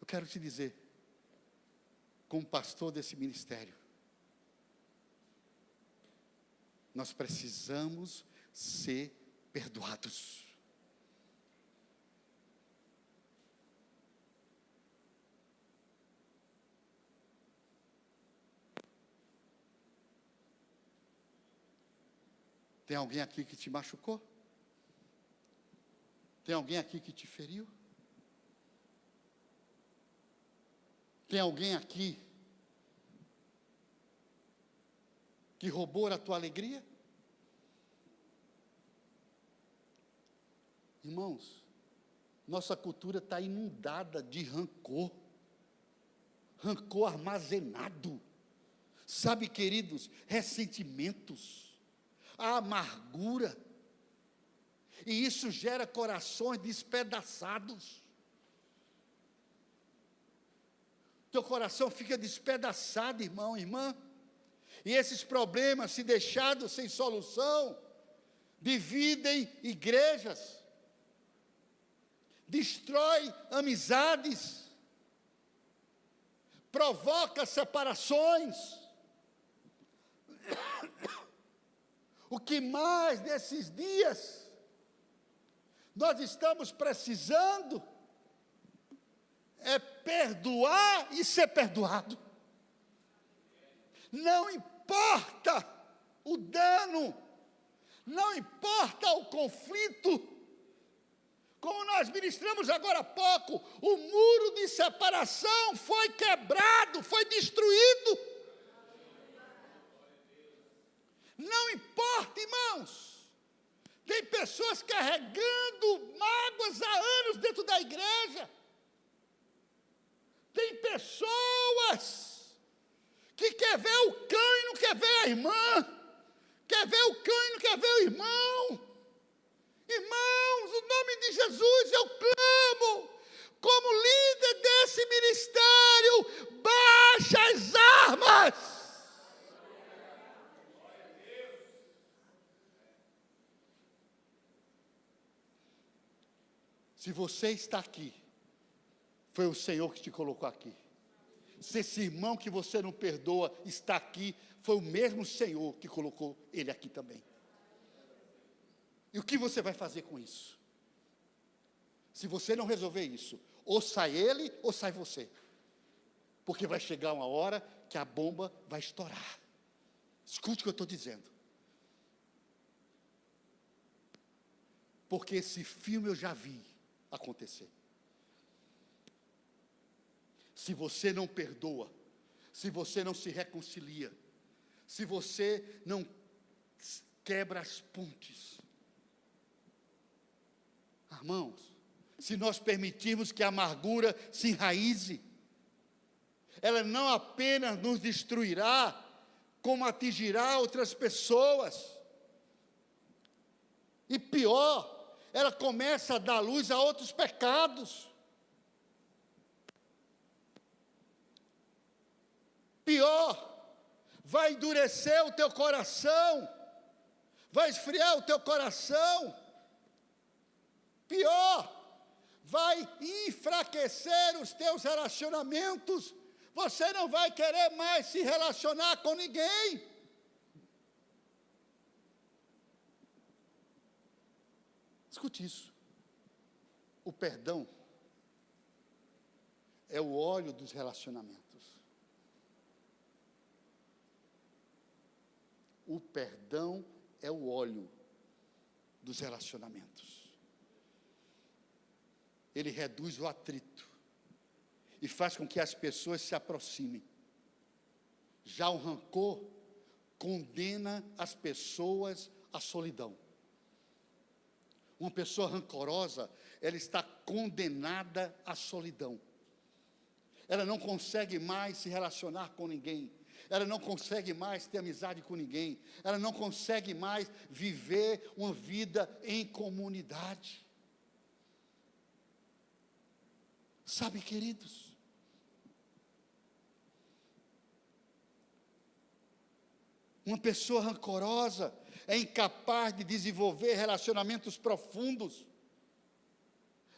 Eu quero te dizer, como pastor desse ministério, nós precisamos ser perdoados. Tem alguém aqui que te machucou? Tem alguém aqui que te feriu? Tem alguém aqui que roubou a tua alegria? Irmãos, nossa cultura está inundada de rancor armazenado. Sabe, queridos, ressentimentos, a amargura, e isso gera corações despedaçados. Teu coração fica despedaçado, irmão, irmã, e esses problemas, se deixados sem solução, dividem igrejas, destrói amizades, provoca separações. O que mais nesses dias nós estamos precisando é perdoar e ser perdoado. Não importa o dano, não importa o conflito. Como nós ministramos agora há pouco, o muro de separação foi quebrado, foi destruído. Não importa, irmãos. Tem pessoas carregando mágoas há anos dentro da igreja. Tem pessoas que quer ver o cão e não quer ver a irmã. Quer ver o cão e não quer ver o irmão. Irmãos, no nome de Jesus eu clamo, como líder desse ministério, baixa as armas. Se você está aqui, foi o Senhor que te colocou aqui. Se esse irmão que você não perdoa está aqui, foi o mesmo Senhor que colocou ele aqui também. E o que você vai fazer com isso? Se você não resolver isso, ou sai ele, ou sai você. Porque vai chegar uma hora que a bomba vai estourar. Escute o que eu estou dizendo. Porque esse filme eu já vi acontecer. Se você não perdoa, se você não se reconcilia, se você não quebra as pontes, irmãos, se nós permitirmos que a amargura se enraize, ela não apenas nos destruirá, como atingirá outras pessoas. E pior, ela começa a dar luz a outros pecados. Pior, vai endurecer o teu coração, vai esfriar o teu coração. Pior, vai enfraquecer os teus relacionamentos. Você não vai querer mais se relacionar com ninguém. Escute isso. O perdão é o óleo dos relacionamentos. O perdão é o óleo dos relacionamentos. Ele reduz o atrito e faz com que as pessoas se aproximem. Já o rancor condena as pessoas à solidão. Uma pessoa rancorosa, ela está condenada à solidão. Ela não consegue mais se relacionar com ninguém. Ela não consegue mais ter amizade com ninguém. Ela não consegue mais viver uma vida em comunidade. Sabe, queridos, uma pessoa rancorosa é incapaz de desenvolver relacionamentos profundos,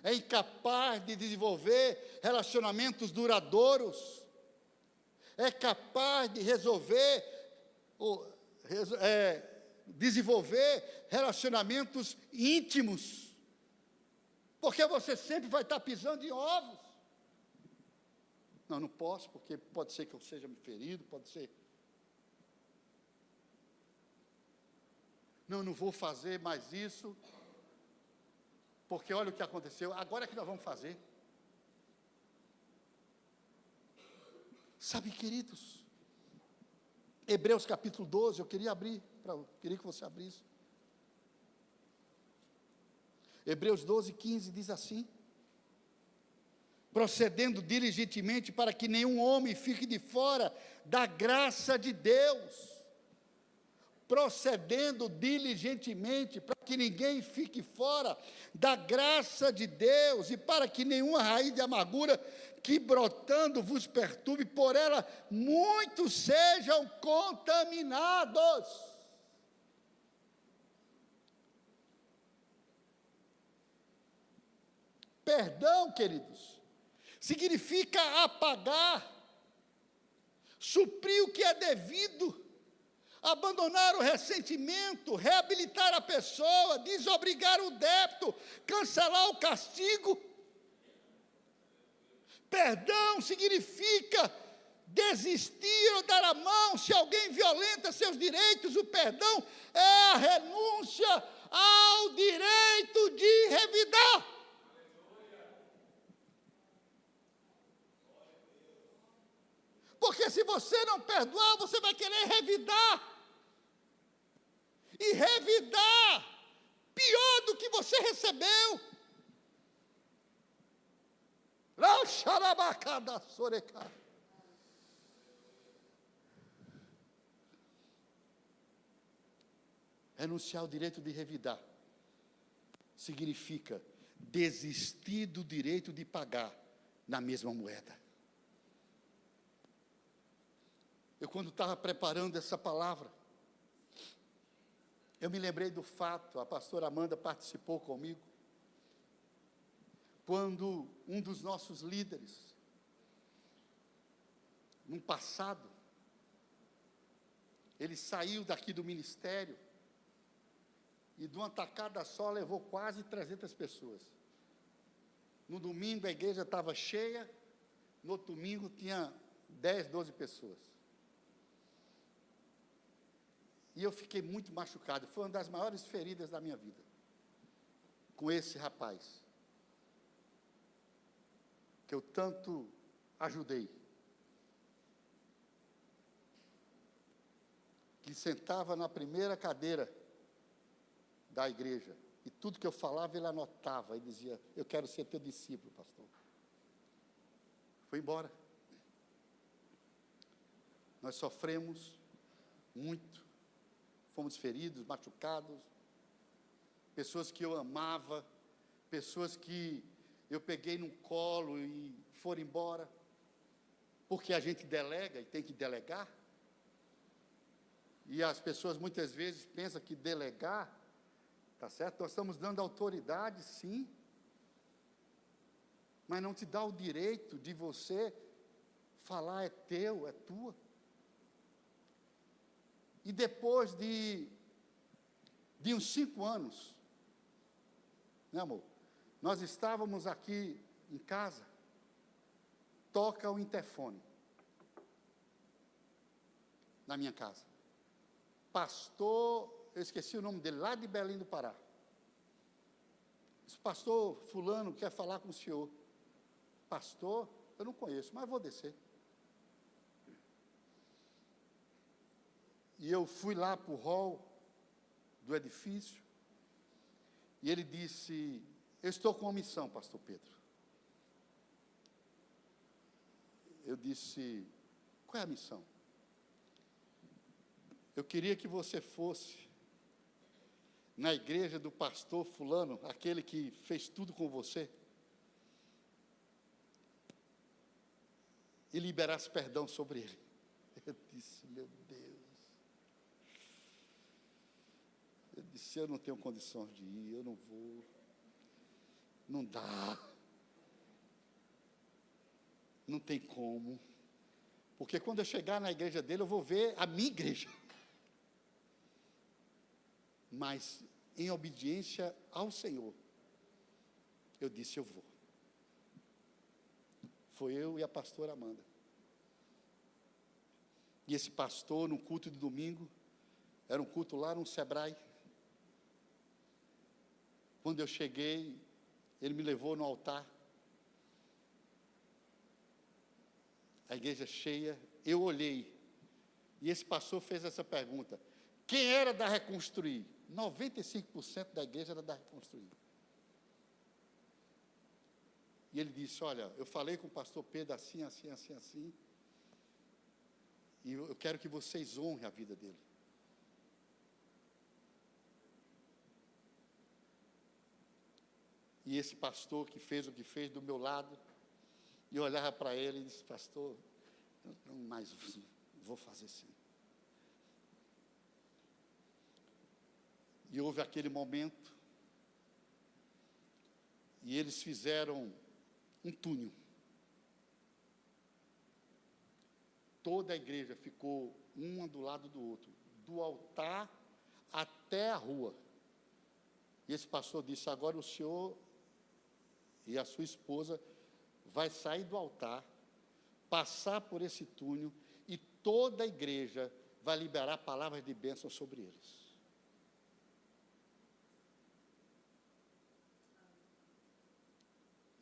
é incapaz de desenvolver relacionamentos duradouros, é capaz de desenvolver relacionamentos íntimos, porque você sempre vai estar pisando em ovos. Não posso, porque pode ser que eu seja ferido, pode ser. Não vou fazer mais isso, porque olha o que aconteceu, agora é que nós vamos fazer. Sabe, queridos, Hebreus capítulo 12, eu queria que você abrisse. Hebreus 12, 15 diz assim: procedendo diligentemente para que nenhum homem fique de fora da graça de Deus. Procedendo diligentemente para que ninguém fique fora da graça de Deus e para que nenhuma raiz de amargura que brotando vos perturbe, por ela muitos sejam contaminados. Perdão, queridos, significa apagar, suprir o que é devido, abandonar o ressentimento, reabilitar a pessoa, desobrigar o débito, cancelar o castigo. Perdão significa desistir ou dar a mão se alguém violenta seus direitos. O perdão é a renúncia ao direito de revidar. Porque se você não perdoar, você vai querer revidar. E revidar pior do que você recebeu. Renunciar ao direito de revidar significa desistir do direito de pagar na mesma moeda. Eu, quando estava preparando essa palavra, eu me lembrei do fato, a pastora Amanda participou comigo, quando um dos nossos líderes, no passado, ele saiu daqui do ministério e de uma tacada só levou quase 300 pessoas. No domingo a igreja estava cheia, no outro domingo tinha 10, 12 pessoas. E eu fiquei muito machucado. Foi uma das maiores feridas da minha vida. Com esse rapaz. Que eu tanto ajudei. Que sentava na primeira cadeira da igreja. E tudo que eu falava, ele anotava. E dizia, eu quero ser teu discípulo, pastor. Foi embora. Nós sofremos muito. Fomos feridos, machucados, pessoas que eu amava, pessoas que eu peguei no colo e foram embora, porque a gente delega e tem que delegar, e as pessoas muitas vezes pensam que delegar, tá certo? Nós estamos dando autoridade, sim, mas não te dá o direito de você falar é teu, é tua. E depois de uns 5 anos, né, amor? Nós estávamos aqui em casa, toca o interfone na minha casa. Pastor, eu esqueci o nome dele, lá de Belém do Pará. Esse pastor fulano quer falar com o senhor. Pastor, eu não conheço, mas vou descer. E eu fui lá para o hall do edifício, e ele disse, eu estou com uma missão, pastor Pedro. Eu disse, qual é a missão? Eu queria que você fosse na igreja do pastor fulano, aquele que fez tudo com você, e liberasse perdão sobre ele. Eu disse, meu Deus. Eu disse, eu não tenho condições de ir, eu não vou. Não dá. Não tem como. Porque quando eu chegar na igreja dele, eu vou ver a minha igreja. Mas, em obediência ao Senhor, eu disse, eu vou. Foi eu e a pastora Amanda. E esse pastor, no culto de domingo, era um culto lá no Sebrae. Quando eu cheguei, ele me levou no altar. A igreja cheia, eu olhei. E esse pastor fez essa pergunta. Quem era da Reconstruir? 95% da igreja era da Reconstruir. E ele disse, olha, eu falei com o pastor Pedro assim, assim, assim, assim. E eu quero que vocês honrem a vida dele. E esse pastor que fez o que fez do meu lado, e eu olhava para ele e disse, pastor, não mais vou fazer sim. E houve aquele momento, e eles fizeram um túnel. Toda a igreja ficou uma do lado do outro, do altar até a rua. E esse pastor disse, agora o senhor e a sua esposa vai sair do altar, passar por esse túnel, e toda a igreja vai liberar palavras de bênção sobre eles.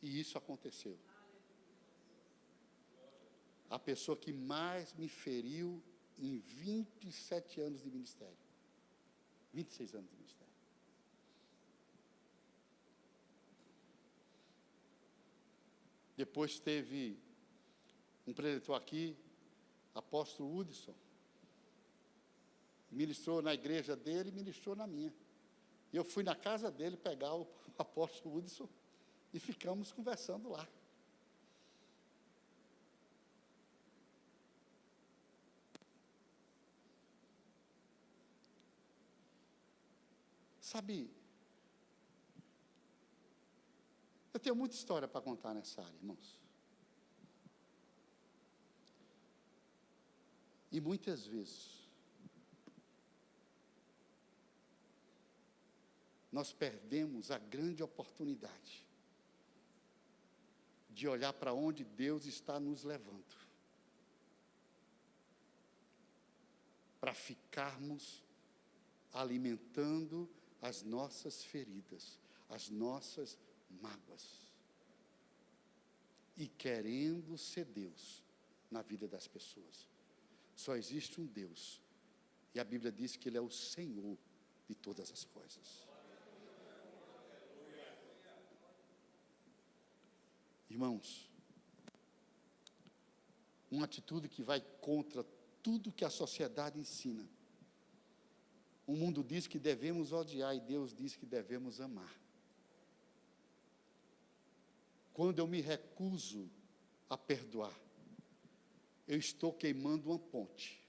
E isso aconteceu. A pessoa que mais me feriu em 27 anos de ministério. 26 anos de ministério. Depois teve um preletor aqui, apóstolo Hudson. Ministrou na igreja dele e ministrou na minha. E eu fui na casa dele pegar o apóstolo Hudson e ficamos conversando lá. Sabe, eu tenho muita história para contar nessa área, irmãos. E muitas vezes, nós perdemos a grande oportunidade de olhar para onde Deus está nos levando. para ficarmos alimentando as nossas feridas, as nossas mágoas, e querendo ser Deus na vida das pessoas. Só existe um Deus, e a Bíblia diz que Ele é o Senhor de todas as coisas. Irmãos, uma atitude que vai contra tudo que a sociedade ensina. O mundo diz que devemos odiar e Deus diz que devemos amar. Quando eu me recuso a perdoar, eu estou queimando uma ponte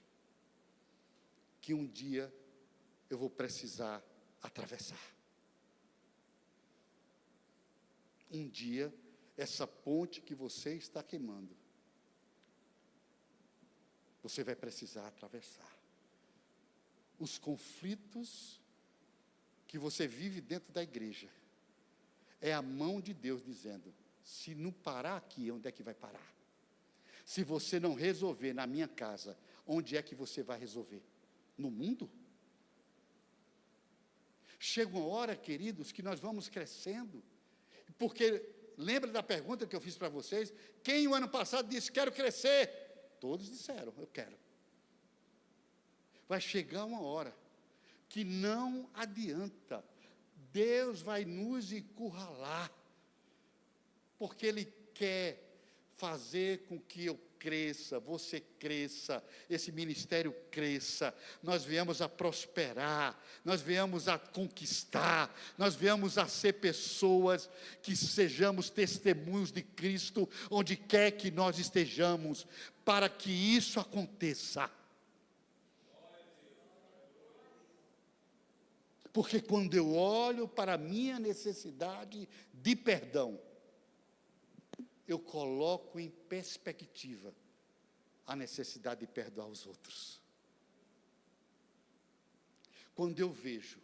que um dia eu vou precisar atravessar. Um dia, essa ponte que você está queimando, você vai precisar atravessar. Os conflitos que você vive dentro da igreja, é a mão de Deus dizendo, se não parar aqui, onde é que vai parar? Se você não resolver na minha casa, onde é que você vai resolver? No mundo? Chega uma hora, queridos, que nós vamos crescendo, porque, lembra da pergunta que eu fiz para vocês? Quem o ano passado disse, quero crescer? Todos disseram, eu quero. Vai chegar uma hora que não adianta, Deus vai nos encurralar, porque Ele quer fazer com que eu cresça, você cresça, esse ministério cresça, nós venhamos a prosperar, nós venhamos a conquistar, nós venhamos a ser pessoas que sejamos testemunhos de Cristo, onde quer que nós estejamos, para que isso aconteça. Porque quando eu olho para a minha necessidade de perdão, eu coloco em perspectiva a necessidade de perdoar os outros. Quando eu vejo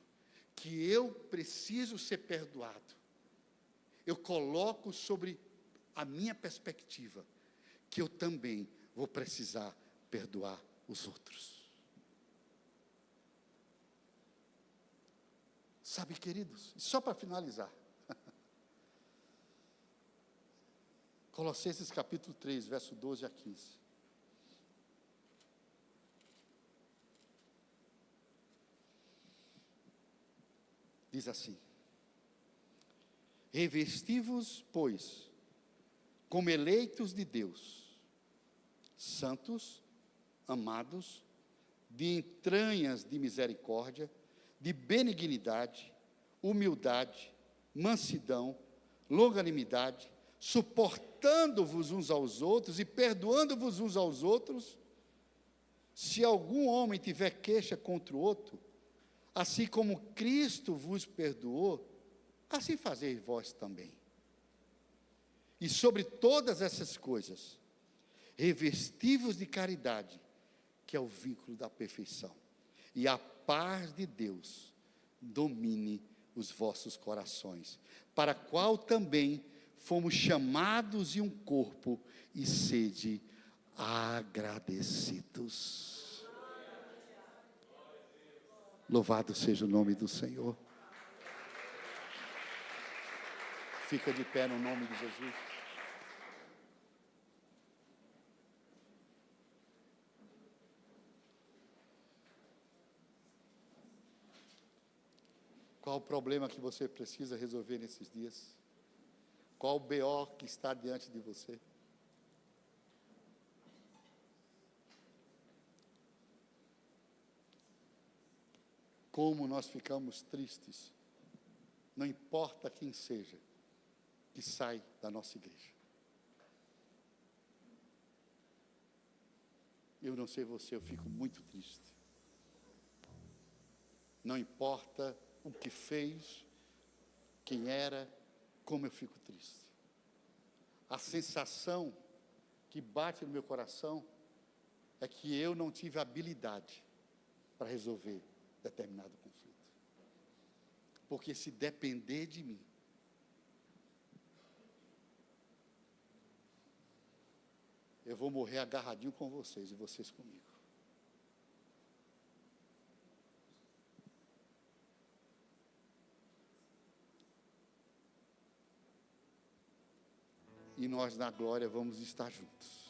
que eu preciso ser perdoado, eu coloco sobre a minha perspectiva que eu também vou precisar perdoar os outros. Sabe, queridos, só para finalizar, Colossenses capítulo 3, verso 12 a 15. Diz assim: revesti-vos, pois, como eleitos de Deus, santos, amados, de entranhas de misericórdia, de benignidade, humildade, mansidão, longanimidade, suportando-vos uns aos outros e perdoando-vos uns aos outros, se algum homem tiver queixa contra o outro, assim como Cristo vos perdoou, assim fazei vós também. E sobre todas essas coisas, revesti-vos de caridade, que é o vínculo da perfeição, e a paz de Deus domine os vossos corações, para a qual também fomos chamados em um corpo, e sede agradecidos. Louvado seja o nome do Senhor. Fica de pé no nome de Jesus. Qual o problema que você precisa resolver nesses dias? Qual o BO que está diante de você? Como nós ficamos tristes, não importa quem seja, que sai da nossa igreja. Eu não sei você, eu fico muito triste. Não importa o que fez, quem era, como eu fico triste. A sensação que bate no meu coração é que eu não tive habilidade para resolver determinado conflito. Porque se depender de mim, eu vou morrer agarradinho com vocês e vocês comigo. e nós na glória vamos estar juntos.